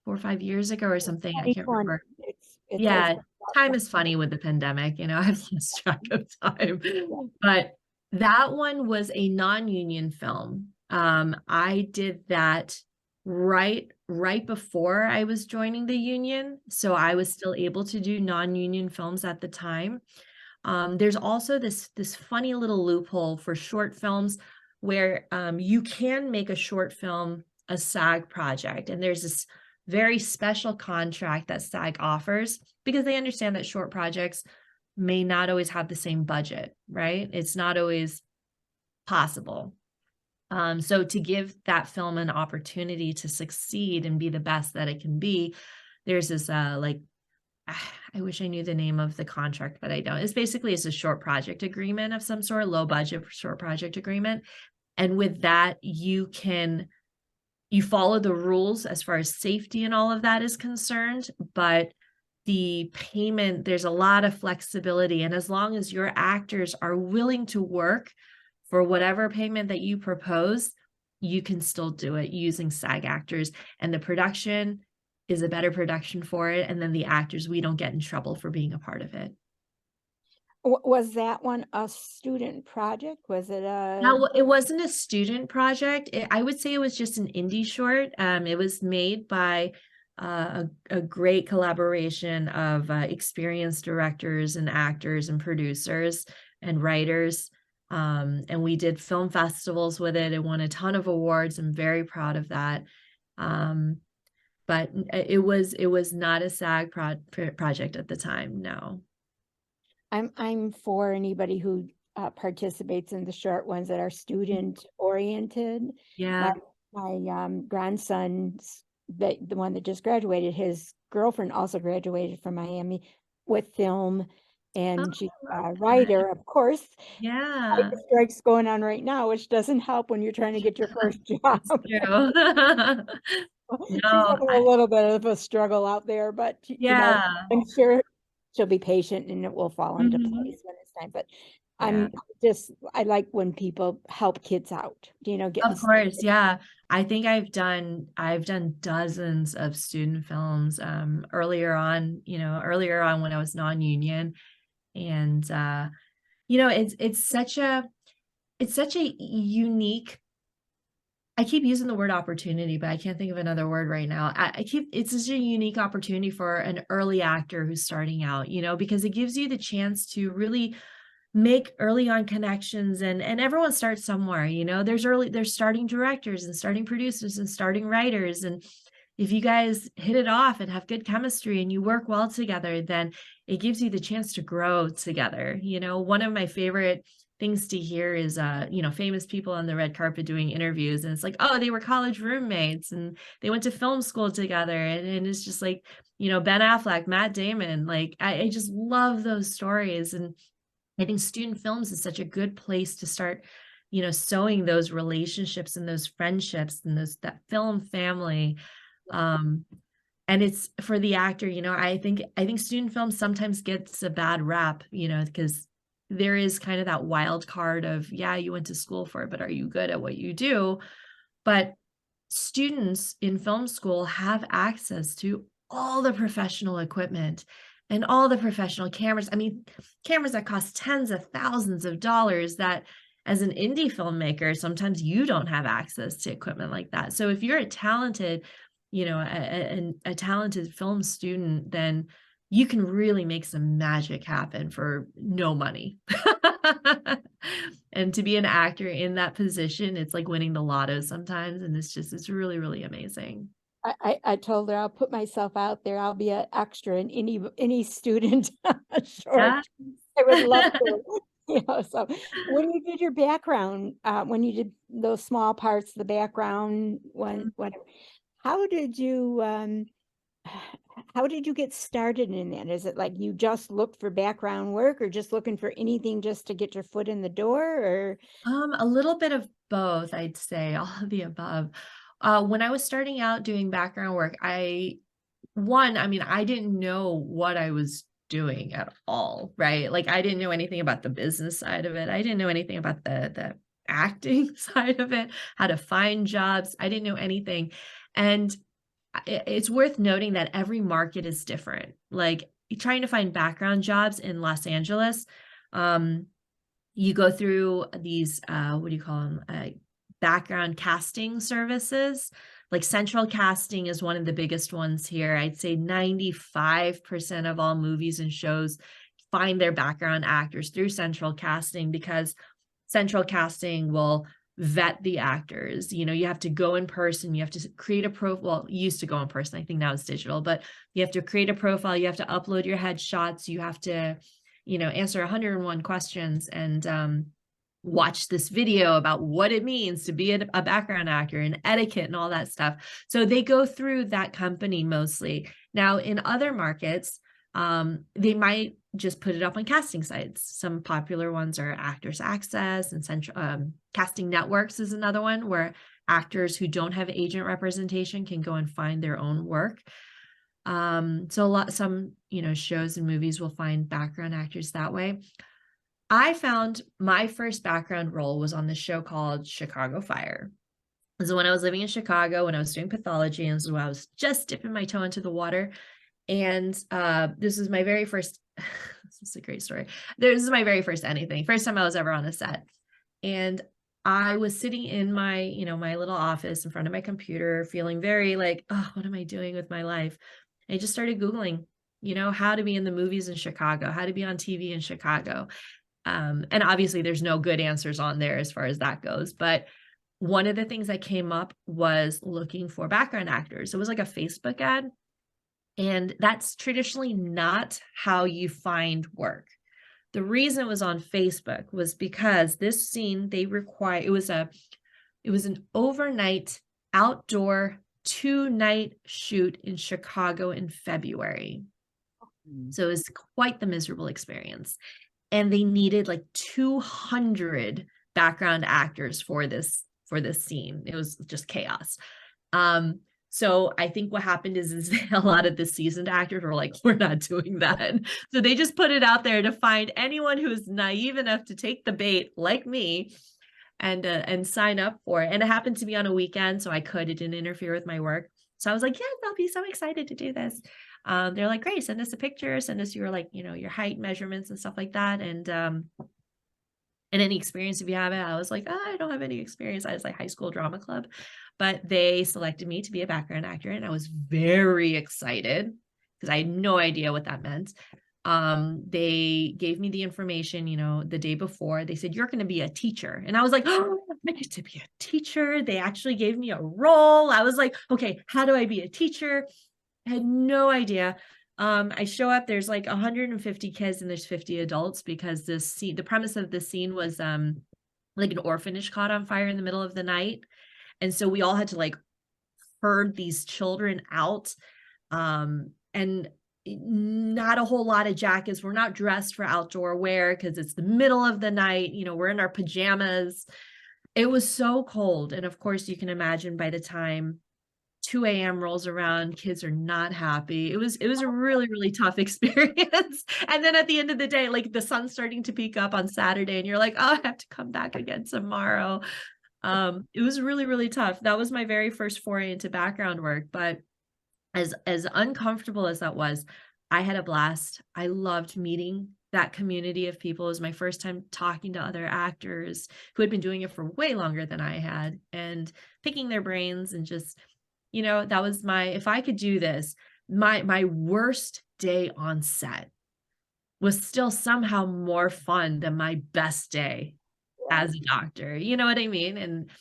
or 5 years ago or something. I can't 2020. remember. It's Yeah, time is funny with the pandemic, I've lost track of time. But that one was a non-union film. I did that right before I was joining the union, so I was still able to do non-union films at the time. There's also this funny little loophole for short films where you can make a short film a SAG project, and there's this very special contract that SAG offers because they understand that short projects may not always have the same budget, right? It's not always possible. So to give that film an opportunity to succeed and be the best that it can be, there's this I wish I knew the name of the contract, but I don't. It's a short project agreement of some sort, low budget short project agreement. And with that, you follow the rules as far as safety and all of that is concerned, but the payment, there's a lot of flexibility. And as long as your actors are willing to work for whatever payment that you propose, you can still do it using SAG actors. And the production is a better production for it. And then the actors, we don't get in trouble for being a part of it. Was that one a student project? Was it No, it wasn't a student project. I would say it was just an indie short. It was made by a great collaboration of experienced directors and actors and producers and writers. And we did film festivals with it. It won a ton of awards. I'm very proud of that. But it was not a SAG project at the time. No. I'm for anybody who participates in the short ones that are student oriented. Yeah. My grandson, the one that just graduated, his girlfriend also graduated from Miami with film, and she's a writer, of course. Yeah. The strike's going on right now, which doesn't help when you're trying to get your first job. True. She's No, having a little bit of a struggle out there, but yeah. I'm sure she'll be patient and it will fall into place when it's time. But Yeah. I like when people help kids out, get Of course, yeah. I think I've done dozens of student films earlier on when I was non-union. And it's it's such a unique, I keep using the word opportunity, but I can't think of another word right now. It's such a unique opportunity for an early actor who's starting out, you know, because it gives you the chance to really make early on connections, and everyone starts somewhere, you know. There's starting directors and starting producers and starting writers, and if you guys hit it off and have good chemistry and you work well together, then it gives you the chance to grow together. You know, one of my favorite things to hear is you know, famous people on the red carpet doing interviews, and it's like, oh, they were college roommates and they went to film school together, and it's just like, you know, Ben Affleck, Matt Damon, like I just love those stories. And I think student films is such a good place to start, you know, sowing those relationships and those friendships and that film family. Um, and it's for the actor, you know, I think student film sometimes gets a bad rap, you know, because there is kind of that wild card of, yeah, you went to school for it, but are you good at what you do? But students in film school have access to all the professional equipment and all the professional cameras. I mean, cameras that cost tens of thousands of dollars that as an indie filmmaker, sometimes you don't have access to equipment like that. So if you're a talented, you know, a talented film student, then you can really make some magic happen for no money. And to be an actor in that position, it's like winning the lotto sometimes. And it's really, really amazing. I told her I'll put myself out there. I'll be an extra in any student Yeah. short. I would love to. You know, so when you did your background, when you did those small parts of the background, whatever, how did you how did you get started in that? Is it like you just looked for background work, or just looking for anything just to get your foot in the door, or A little bit of both, I'd say, all of the above. When I was starting out doing background work, I mean, I didn't know what I was doing at all, right? Like I didn't know anything about the business side of it. I didn't know anything about the acting side of it, how to find jobs. I didn't know anything. And it's worth noting that every market is different. Like trying to find background jobs in Los Angeles, you go through these what do you call them, background casting services. Like Central Casting is one of the biggest ones here. I'd say 95% of all movies and shows find their background actors through Central Casting, because Central Casting will vet the actors. You know, you have to go in person, you have to create a profile. Well, you used to go in person, I think now it's digital, but you have to create a profile, you have to upload your headshots, you have to, you know, answer 101 questions and watch this video about what it means to be a background actor and etiquette and all that stuff. So they go through that company mostly. Now in other markets, they might just put it up on casting sites. Some popular ones are Actors Access and Central Casting Networks is another one where actors who don't have agent representation can go and find their own work. So some, you know, shows and movies will find background actors that way. I found my first background role was on this show called Chicago Fire. This is when I was living in Chicago, when I was doing pathology, and this is when I was just dipping my toe into the water. And this is my very first, this is a great story. This is my very first anything, first time I was ever on a set. And I was sitting in my, you know, my little office in front of my computer, feeling very like, oh, what am I doing with my life? I just started Googling, you know, how to be in the movies in Chicago, how to be on TV in Chicago. And obviously there's no good answers on there as far as that goes. But one of the things that came up was looking for background actors. It was like a Facebook ad. And that's traditionally not how you find work. The reason it was on Facebook was because this scene, it was an overnight outdoor 2-night shoot in Chicago in February. So it was quite the miserable experience. And they needed like 200 background actors for this scene. It was just chaos. So I think what happened is a lot of the seasoned actors were like, we're not doing that. So they just put it out there to find anyone who's naive enough to take the bait like me and sign up for it. And it happened to be on a weekend, so it didn't interfere with my work. So I was like, yes, I'll be so excited to do this. They're like, great, send us a picture, send us your, like, you know, your height measurements and stuff like that. And and any experience if you have it. I was like, oh, I don't have any experience. I was like high school drama club, but they selected me to be a background actor, and I was very excited because I had no idea what that meant. They gave me the information, the day before. They said, you're going to be a teacher. And I was like, oh, I get to be a teacher. They actually gave me a role. I was like, okay, how do I be a teacher? I had no idea. I show up, there's like 150 kids and there's 50 adults, because the premise of the scene was like an orphanage caught on fire in the middle of the night. And so we all had to like herd these children out. And not a whole lot of jackets. We're not dressed for outdoor wear because it's the middle of the night. We're in our pajamas. It was so cold. And of course, you can imagine by the time 2 a.m. rolls around, kids are not happy. It was a really, really tough experience. And then at the end of the day, like the sun's starting to peak up on Saturday, and you're like, oh, I have to come back again tomorrow. It was really, really tough. That was my very first foray into background work. But as uncomfortable as that was, I had a blast. I loved meeting that community of people. It was my first time talking to other actors who had been doing it for way longer than I had, and picking their brains, and just, that was if I could do this, my worst day on set was still somehow more fun than my best day as a doctor. You know what I mean? And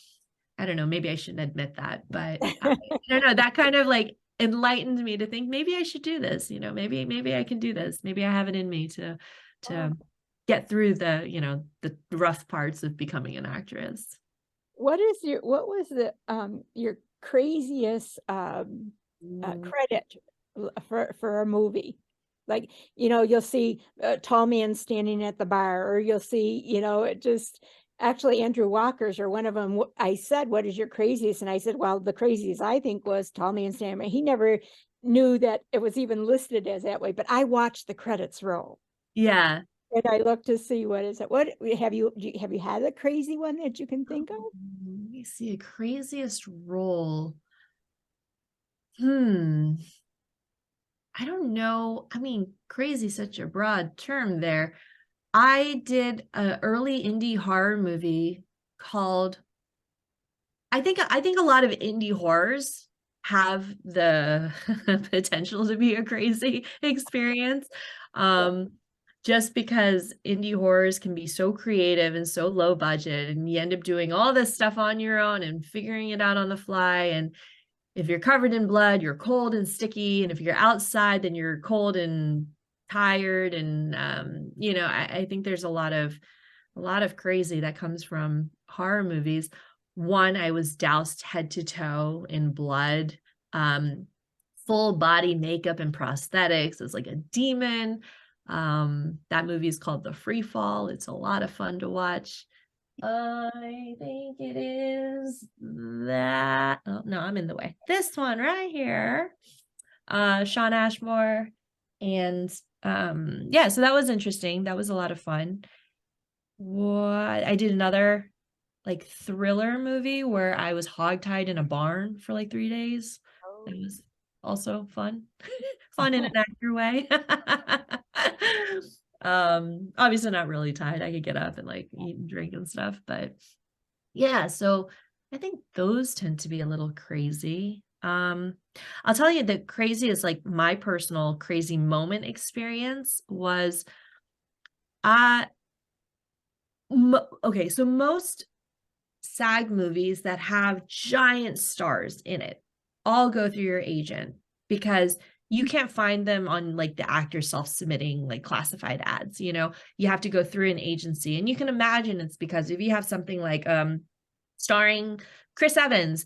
I don't know, maybe I shouldn't admit that, but I don't know, that kind of like enlightened me to think maybe I should do this. Maybe I can do this. Maybe I have it in me to get through the rough parts of becoming an actress. What was your craziest credit for a movie? Like, you'll see a tall man standing at the bar, or you'll see, it just actually Andrew Walker's, or one of them, I said, what is your craziest? And I said, well, the craziest I think was tall man standing. He never knew that it was even listed as that way, but I watched the credits roll. Yeah. And I looked to see what is it. What have you had a crazy one that you can think of? Let me see, a craziest role. I don't know. I mean, crazy, such a broad term there. I did an early indie horror movie called, I think a lot of indie horrors have the potential to be a crazy experience. Just because indie horrors can be so creative and so low budget, and you end up doing all this stuff on your own and figuring it out on the fly. And if you're covered in blood, you're cold and sticky. And if you're outside, then you're cold and tired. And I think there's a lot of crazy that comes from horror movies. One, I was doused head to toe in blood, full body makeup and prosthetics. It's like a demon. That movie is called The Free Fall. It's a lot of fun to watch. I think it is that. Oh no, I'm in the way. This one right here. Shawn Ashmore. And yeah, so that was interesting. That was a lot of fun. I did another like thriller movie where I was hogtied in a barn for like 3 days. It was also fun. Fun in an actor way. Obviously not really tied. I could get up and like eat and drink and stuff, but yeah, so I think those tend to be a little crazy. I'll tell you, the craziest, like my personal crazy moment experience was okay, so most SAG movies that have giant stars in it all go through your agent, because you can't find them on like the actor self-submitting like classified ads. You have to go through an agency. And you can imagine it's because if you have something like starring Chris Evans,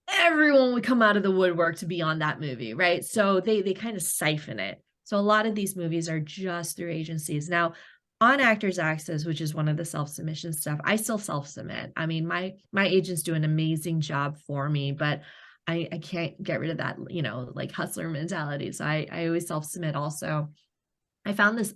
everyone would come out of the woodwork to be on that movie, right? So they kind of siphon it. So a lot of these movies are just through agencies. Now, on Actors Access, which is one of the self-submission stuff, I still self-submit. I mean, my agents do an amazing job for me, but I can't get rid of that, like hustler mentality. So I always self-submit also. I found this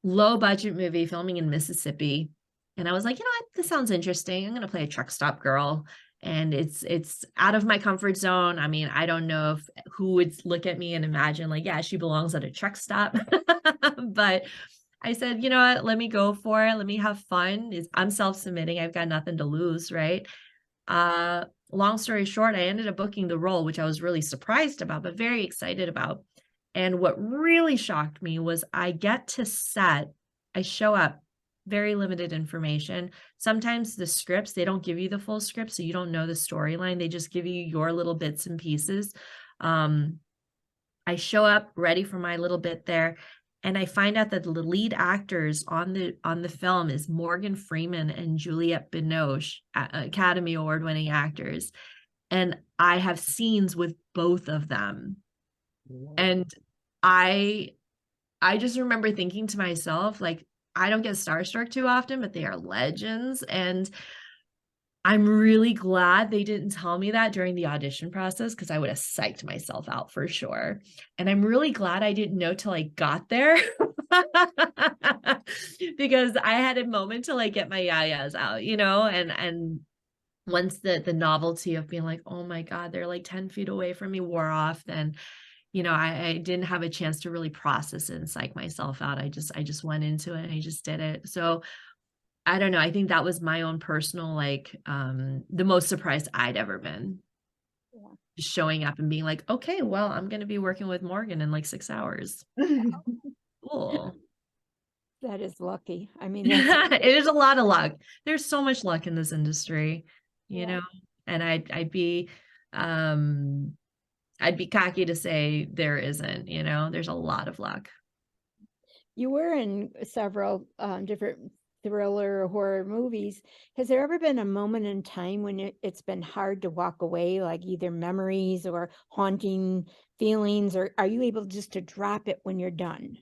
low budget movie filming in Mississippi, and I was like, what, this sounds interesting. I'm going to play a truck stop girl. And it's out of my comfort zone. I mean, I don't know who would look at me and imagine like, yeah, she belongs at a truck stop. But I said, you know what, let me go for it. Let me have fun. I'm self-submitting. I've got nothing to lose, right? Long story short, I ended up booking the role, which I was really surprised about, but very excited about. And what really shocked me was I get to set, I show up, very limited information. Sometimes the scripts, they don't give you the full script, so you don't know the storyline. They just give you your little bits and pieces. I show up ready for my little bit there, and I find out that the lead actors on the film is Morgan Freeman and Juliette Binoche, Academy Award winning actors. And I have scenes with both of them. And I just remember thinking to myself, like, I don't get starstruck too often, but they are legends. And I'm really glad they didn't tell me that during the audition process, because I would have psyched myself out for sure. And I'm really glad I didn't know till I got there because I had a moment to like get my yayas out, and once the novelty of being like, oh my God, they're like 10 feet away from me wore off, then I didn't have a chance to really process it and psych myself out. I just went into it and I just did it. So I don't know. I think that was my own personal, like, the most surprised I'd ever been. Yeah. Just showing up and being like, okay, well, I'm going to be working with Morgan in like 6 hours. Cool. That is lucky. I mean, that's It is a lot of luck. There's so much luck in this industry, Yeah. and I'd be cocky to say there isn't, there's a lot of luck. You were in several different thriller or horror movies. Has there ever been a moment in time when it's been hard to walk away, like either memories or haunting feelings, or are you able just to drop it when you're done?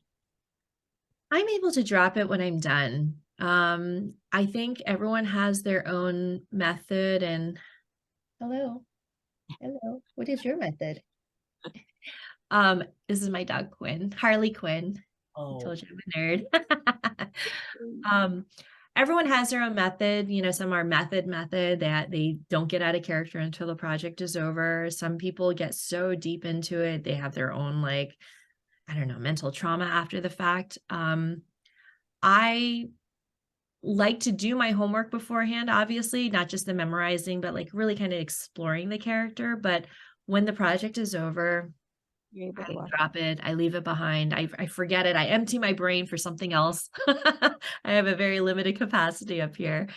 I'm able to drop it when I'm done. I think everyone has their own method, and hello, what is your method? This is my dog Quinn, Harley Quinn. I told you I'm a nerd. Everyone has their own method. Some are method that they don't get out of character until the project is over. Some people get so deep into it, they have their own, like, I don't know, mental trauma after the fact. I like to do my homework beforehand, obviously, not just the memorizing, but like really kind of exploring the character. But when the project is over, You're able to I walk. drop it. I leave it behind. I forget it. I empty my brain for something else. I have a very limited capacity up here.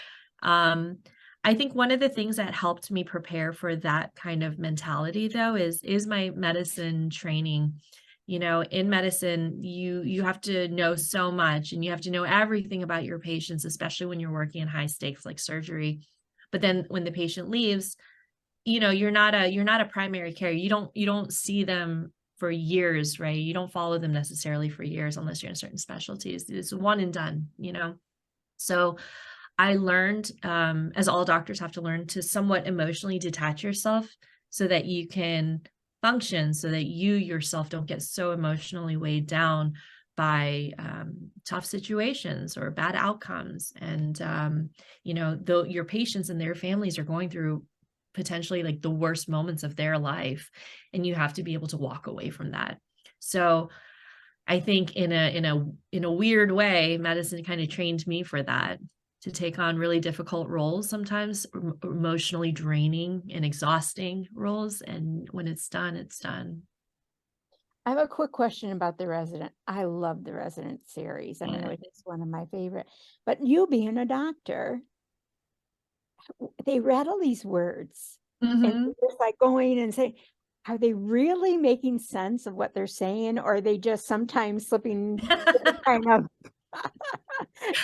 I think one of the things that helped me prepare for that kind of mentality, though, is my medicine training. In medicine, you have to know so much, and you have to know everything about your patients, especially when you're working in high stakes like surgery. But then when the patient leaves, you're not a primary care. You don't see them for years, right? You don't follow them necessarily for years unless you're in certain specialties. It's one and done, So I learned, as all doctors have to learn, to somewhat emotionally detach yourself so that you can function, so that you yourself don't get so emotionally weighed down by tough situations or bad outcomes. And, though your patients and their families are going through potentially like the worst moments of their life, and you have to be able to walk away from that. So I think in a weird way, medicine kind of trained me for that, to take on really difficult roles, sometimes emotionally draining and exhausting roles. And when it's done, it's done. I have a quick question about The Resident. I love The Resident series. I mean, Yeah. it's one of my favorite. But you being a doctor, they read all these words and Mhm. it's like going and saying, are they really making sense of what they're saying, or are they just sometimes slipping kind of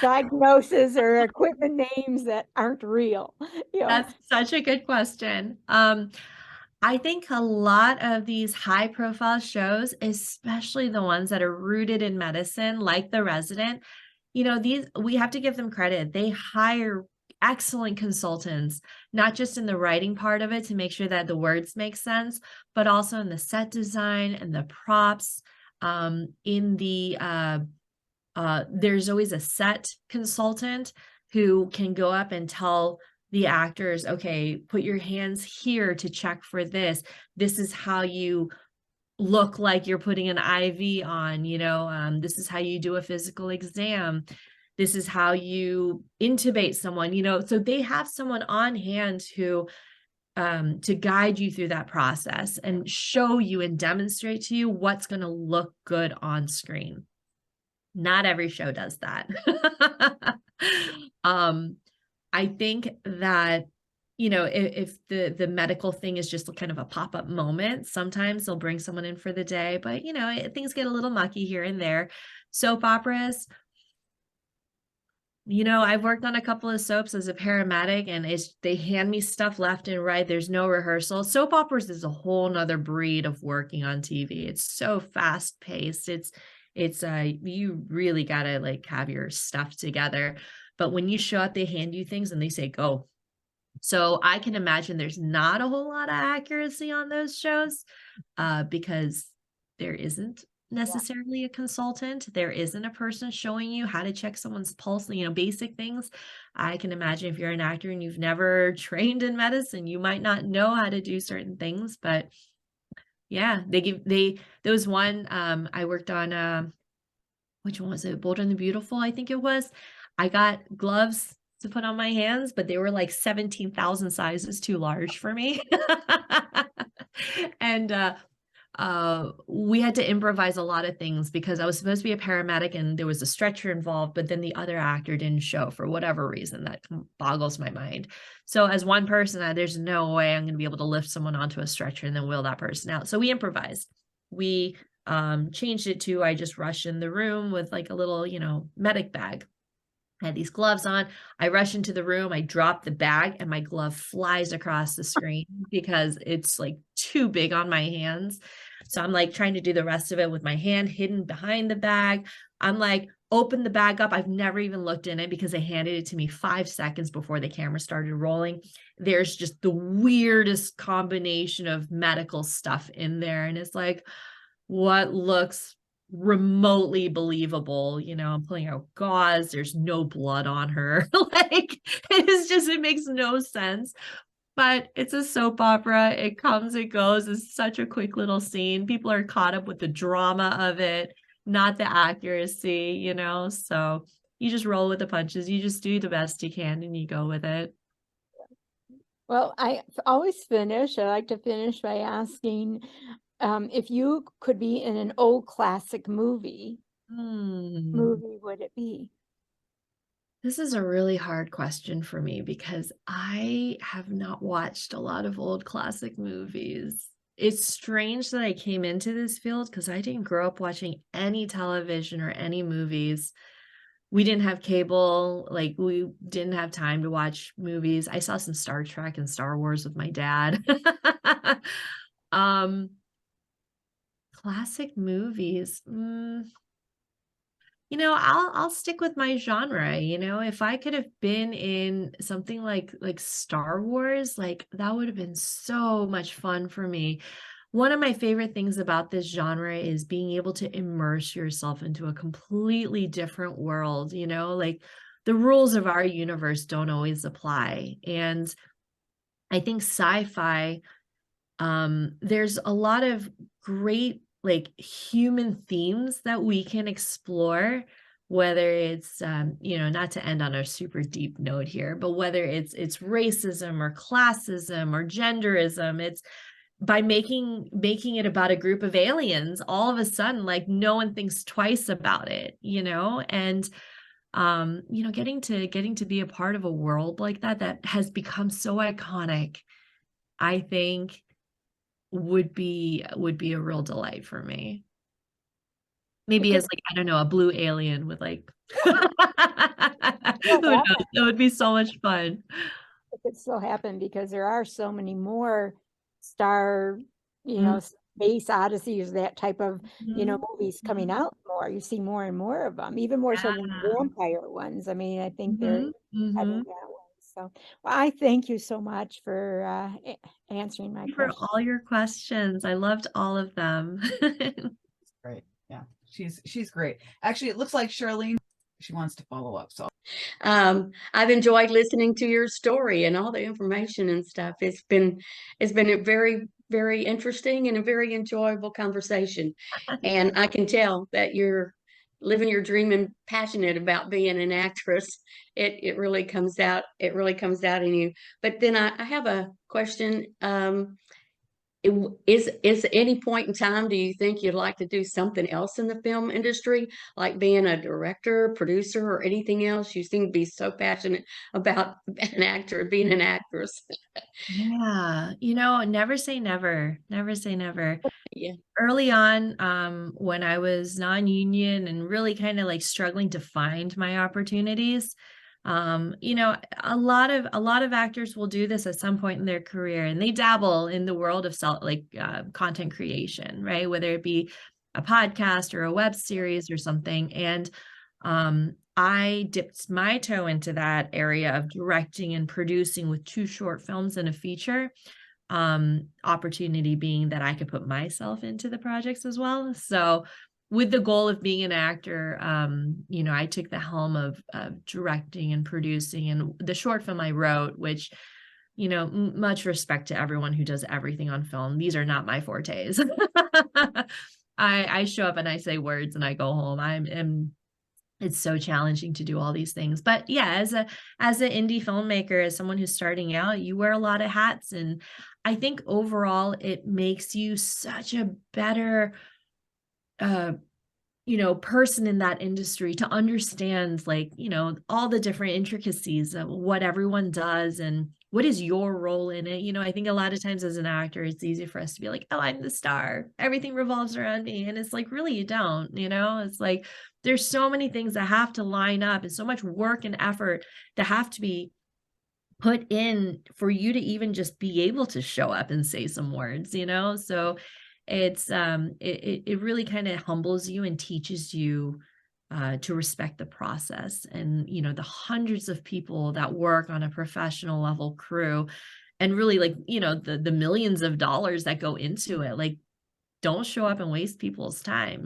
diagnosis or equipment names that aren't real? That's such a good question. I think a lot of these high profile shows, especially the ones that are rooted in medicine, like The Resident, we have to give them credit. They hire excellent consultants, not just in the writing part of it to make sure that the words make sense, but also in the set design and the props. There's always a set consultant who can go up and tell the actors, okay, put your hands here to check for this. This is how you look like you're putting an IV on, this is how you do a physical exam. This is how you intubate someone, so they have someone on hand who to guide you through that process and show you and demonstrate to you what's going to look good on screen. Not every show does that. I think that, if the medical thing is just kind of a pop-up moment, sometimes they'll bring someone in for the day, but things get a little mucky here and there. Soap operas, I've worked on a couple of soaps as a paramedic, and they hand me stuff left and right. There's no rehearsal. Soap operas is a whole nother breed of working on TV. It's so fast paced. You really gotta like have your stuff together. But when you show up, they hand you things and they say, go. So I can imagine there's not a whole lot of accuracy on those shows because there isn't necessarily a consultant. There isn't a person showing you how to check someone's pulse, basic things. I can imagine if you're an actor and you've never trained in medicine, you might not know how to do certain things, but yeah, there was one I worked on, which one was it? Bold and the Beautiful, I think it was. I got gloves to put on my hands, but they were like 17,000 sizes too large for me. And we had to improvise a lot of things because I was supposed to be a paramedic and there was a stretcher involved, but then the other actor didn't show for whatever reason. That boggles my mind. So as one person, there's no way I'm going to be able to lift someone onto a stretcher and then wheel that person out. So we improvised. We changed it to, I just rush in the room with like a little, medic bag. I had these gloves on. I rush into the room. I drop the bag and my glove flies across the screen because it's like too big on my hands. So I'm like trying to do the rest of it with my hand hidden behind the bag. I'm like, open the bag up. I've never even looked in it because they handed it to me 5 seconds before the camera started rolling. There's just the weirdest combination of medical stuff in there. And it's like, what looks remotely believable, I'm pulling out gauze, there's no blood on her. Like it makes no sense, but it's a soap opera. It comes, it goes. It's such a quick little scene. People are caught up with the drama of it, not the accuracy, so you just roll with the punches. You just do the best you can and you go with it. Well, I like to finish by asking, if you could be in an old classic movie, would it be? This is a really hard question for me because I have not watched a lot of old classic movies. It's strange that I came into this field because I didn't grow up watching any television or any movies. We didn't have cable, like we didn't have time to watch movies. I saw some Star Trek and Star Wars with my dad. Classic movies. I'll stick with my genre. If I could have been in something like Star Wars, like that would have been so much fun for me. One of my favorite things about this genre is being able to immerse yourself into a completely different world, like the rules of our universe don't always apply. And I think sci-fi, there's a lot of great like human themes that we can explore, whether it's not to end on a super deep note here, but whether it's racism or classism or genderism. It's by making it about a group of aliens, all of a sudden like no one thinks twice about it, and getting to be a part of a world like that has become so iconic, I think would be a real delight for me. Maybe as like, I don't know, a blue alien with like who knows? It would be so much fun. It could still happen because there are so many more star, space odysseys, that type of, movies coming out more. You see more and more of them, even more so than the vampire ones. I mean, I think they're having that one. So, well, I thank you so much for answering my For questions. all your questions. I loved all of them. Great. Yeah, she's great. Actually, it looks like Charlene, she wants to follow up. So I've enjoyed listening to your story and all the information and stuff. It's been very, very interesting and a very enjoyable conversation. And I can tell that you're living your dream and passionate about being an actress. It really comes out. It really comes out in you. But then I have a question. Is any point in time, do you think you'd like to do something else in the film industry, like being a director, producer, or anything else? You seem to be so passionate about an actor, being an actress. Yeah, never say never. Never say never. Yeah. Early on, when I was non-union and really kind of like struggling to find my opportunities, a lot of actors will do this at some point in their career, and they dabble in the world of content creation, right? Whether it be a podcast or a web series or something. And I dipped my toe into that area of directing and producing with 2 short films and a feature. Opportunity being that I could put myself into the projects as well. So with the goal of being an actor, I took the helm of directing and producing, and the short film I wrote, which, much respect to everyone who does everything on film. These are not my fortes. I show up and I say words and I go home. It's so challenging to do all these things. But yeah, as an indie filmmaker, as someone who's starting out, you wear a lot of hats. And I think overall it makes you such a better person in that industry to understand, all the different intricacies of what everyone does and what is your role in it. I think a lot of times as an actor, it's easy for us to be like, oh, I'm the star, everything revolves around me. And it's like, really, you don't. It's like there's so many things that have to line up and so much work and effort that have to be put in for you to even just be able to show up and say some words. So it's it really kind of humbles you and teaches you to respect the process, and the hundreds of people that work on a professional level crew, and really the millions of dollars that go into it. Like, don't show up and waste people's time.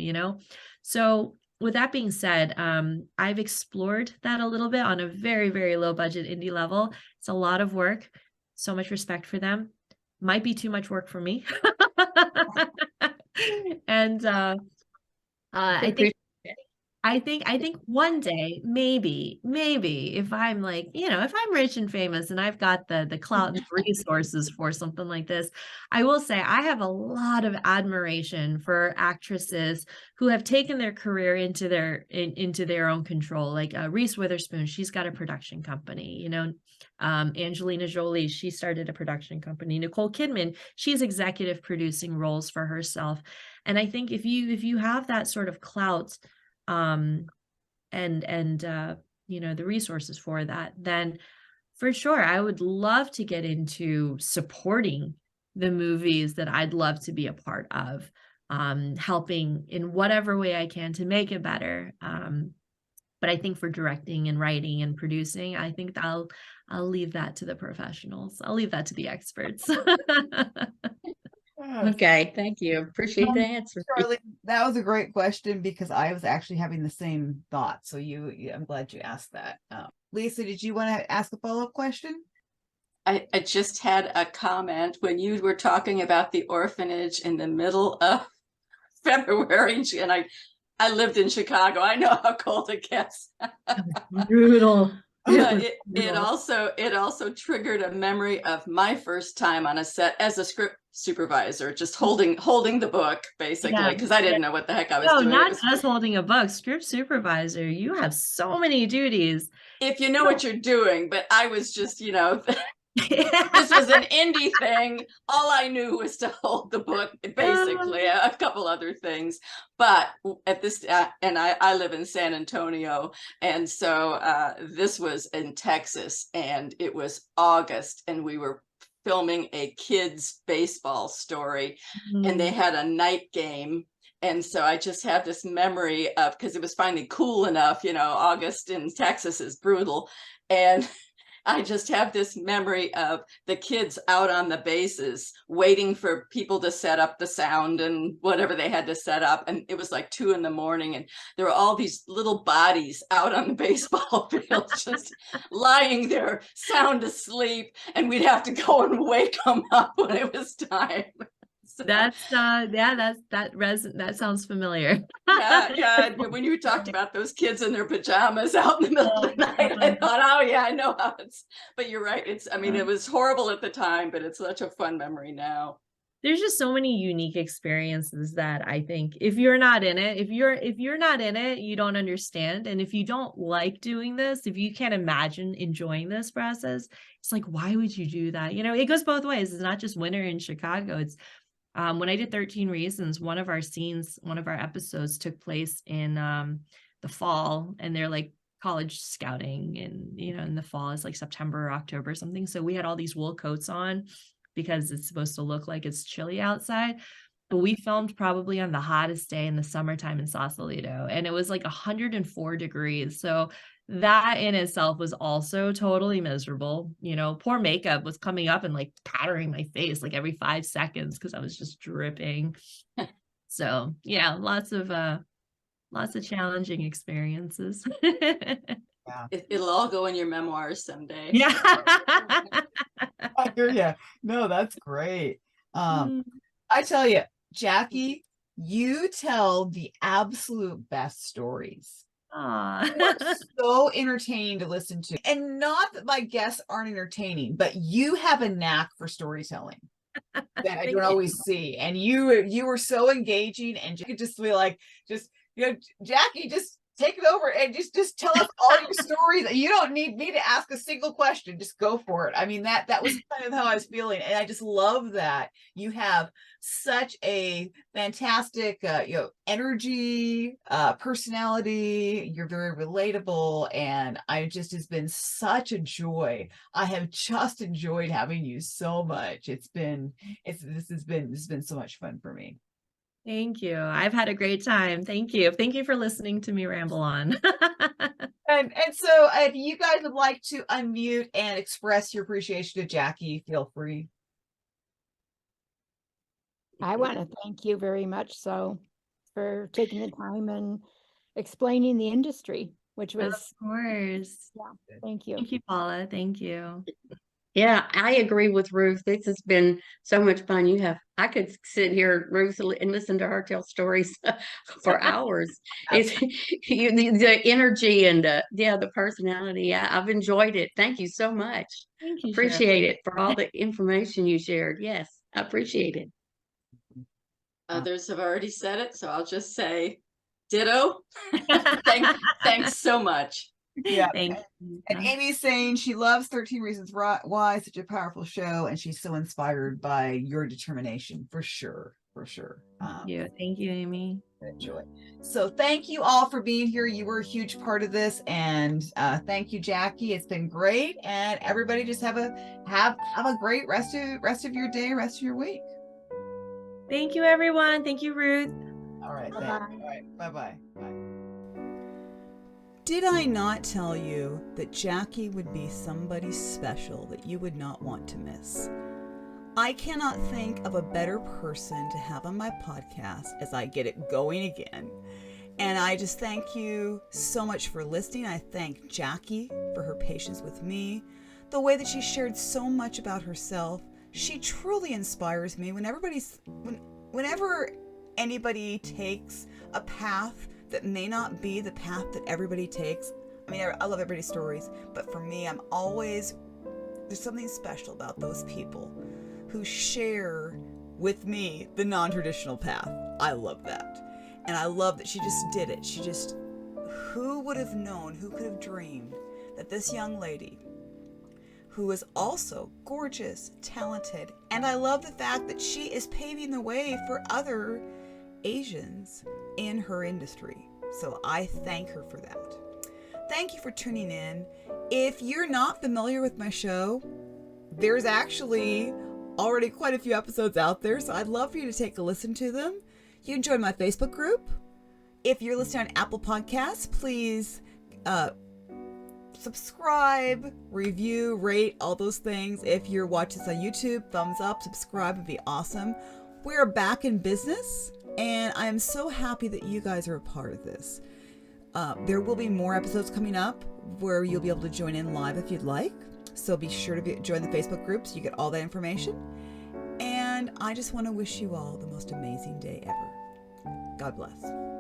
So with that being said, I've explored that a little bit on a very, very low budget indie level. It's a lot of work. So much respect for them. Might be too much work for me. And I think one day, maybe if I'm if I'm rich and famous and I've got the clout and resources for something like this, I will say I have a lot of admiration for actresses who have taken their career into their own control. Like Reese Witherspoon, she's got a production company. Angelina Jolie, she started a production company. Nicole Kidman, she's executive producing roles for herself. And I think if you have that sort of clout, and the resources for that, then for sure I would love to get into supporting the movies that I'd love to be a part of, helping in whatever way I can to make it better. But I think for directing and writing and producing, I think I'll leave that to the professionals. I'll leave that to the experts. Okay, thank you. Appreciate the answer. Charlie, that was a great question because I was actually having the same thought. So I'm glad you asked that. Lisa, did you want to ask a follow-up question? I just had a comment when you were talking about the orphanage in the middle of February, and I lived in Chicago. I know how cold it gets. Brutal. It also triggered a memory of my first time on a set as a script supervisor, just holding the book basically, because I didn't know what the heck I was doing. Not just holding a book, script supervisor. You have so many duties. If you know what you're doing, but I was just, this was an indie thing. All I knew was to hold the book, basically, a couple other things. But at this, and I live in San Antonio. And so this was in Texas, and it was August, and we were filming a kids' baseball story, and they had a night game. And so I just have this memory of, because it was finally cool enough, August in Texas is brutal. And I just have this memory of the kids out on the bases waiting for people to set up the sound and whatever they had to set up. And it was like 2 a.m. and there were all these little bodies out on the baseball field just lying there sound asleep. And we'd have to go and wake them up when it was time. That sounds familiar. Yeah. When you talked about those kids in their pajamas out in the middle of the night, I thought, oh yeah, I know how it's. But you're right. It was horrible at the time, but it's such a fun memory now. There's just so many unique experiences that I think if you're not in it, if you're not in it, you don't understand. And if you don't like doing this, if you can't imagine enjoying this process, it's like, why would you do that? It goes both ways. It's not just winter in Chicago. It's when I did 13 Reasons, one of our episodes took place in the fall, and they're like college scouting, and in the fall is like September or October or something. So we had all these wool coats on because it's supposed to look like it's chilly outside. But we filmed probably on the hottest day in the summertime in Sausalito, and it was like 104 degrees. So that in itself was also totally miserable. Poor makeup was coming up and like powdering my face like every 5 seconds because I was just dripping. So yeah, lots of challenging experiences. Yeah. It'll all go in your memoirs someday. Yeah. I hear you. No, that's great. I tell you, Jackie, you tell the absolute best stories. So entertaining to listen to. And not that my guests aren't entertaining, but you have a knack for storytelling that I don't always see. And you were so engaging, and you could just be like, Jackie, just take it over and just tell us all your stories. You don't need me to ask a single question. Just go for it. I mean, that was kind of how I was feeling. And I just love that you have such a fantastic, energy, personality. You're very relatable. And has been such a joy. I have just enjoyed having you so much. This has been so much fun for me. Thank you. I've had a great time. Thank you. Thank you for listening to me ramble on. And so if you guys would like to unmute and express your appreciation to Jackie, feel free. I want to thank you very much for taking the time and explaining the industry, which was, of course. Yeah, thank you. Thank you, Paula. Thank you. Yeah, I agree with Ruth. This has been so much fun. I could sit here, Ruth, and listen to her tell stories for hours. It's the energy and the personality. I've enjoyed it. Thank you so much. Thank you. Appreciate it for all the information you shared. Yes, I appreciate it. Others have already said it, so I'll just say ditto. Thanks so much. Yeah. Thank you. And Amy's saying she loves 13 Reasons Why, such a powerful show, and she's so inspired by your determination, for sure. Thank you, Amy. Enjoy. So thank you all for being here. You were a huge part of this, and thank you, Jackie. It's been great, and everybody just have a great rest of your day, rest of your week. Thank you, everyone. Thank you, Ruth. All right. Bye-bye. All right. Bye. Did I not tell you that Jackie would be somebody special that you would not want to miss? I cannot think of a better person to have on my podcast as I get it going again. And I just thank you so much for listening. I thank Jackie for her patience with me, the way that she shared so much about herself. She truly inspires me whenever anybody takes a path that may not be the path that everybody takes. I mean, I love everybody's stories, but for me, there's something special about those people who share with me the non-traditional path. I love that. And I love that she just did it. Who would have known, who could have dreamed that this young lady, who is also gorgeous, talented, and I love the fact that she is paving the way for other Asians in her industry. So I thank her for that. Thank you for tuning in. If you're not familiar with my show, there's actually already quite a few episodes out there, so I'd love for you to take a listen to them. You can join my Facebook group. If you're listening on Apple Podcasts, please subscribe, review, rate, all those things. If you're watching this on YouTube, thumbs up, subscribe would be awesome. We're back in business, and I am so happy that you guys are a part of this. There will be more episodes coming up where you'll be able to join in live if you'd like. So be sure to join the Facebook group so you get all that information. And And I just want to wish you all the most amazing day ever. God bless.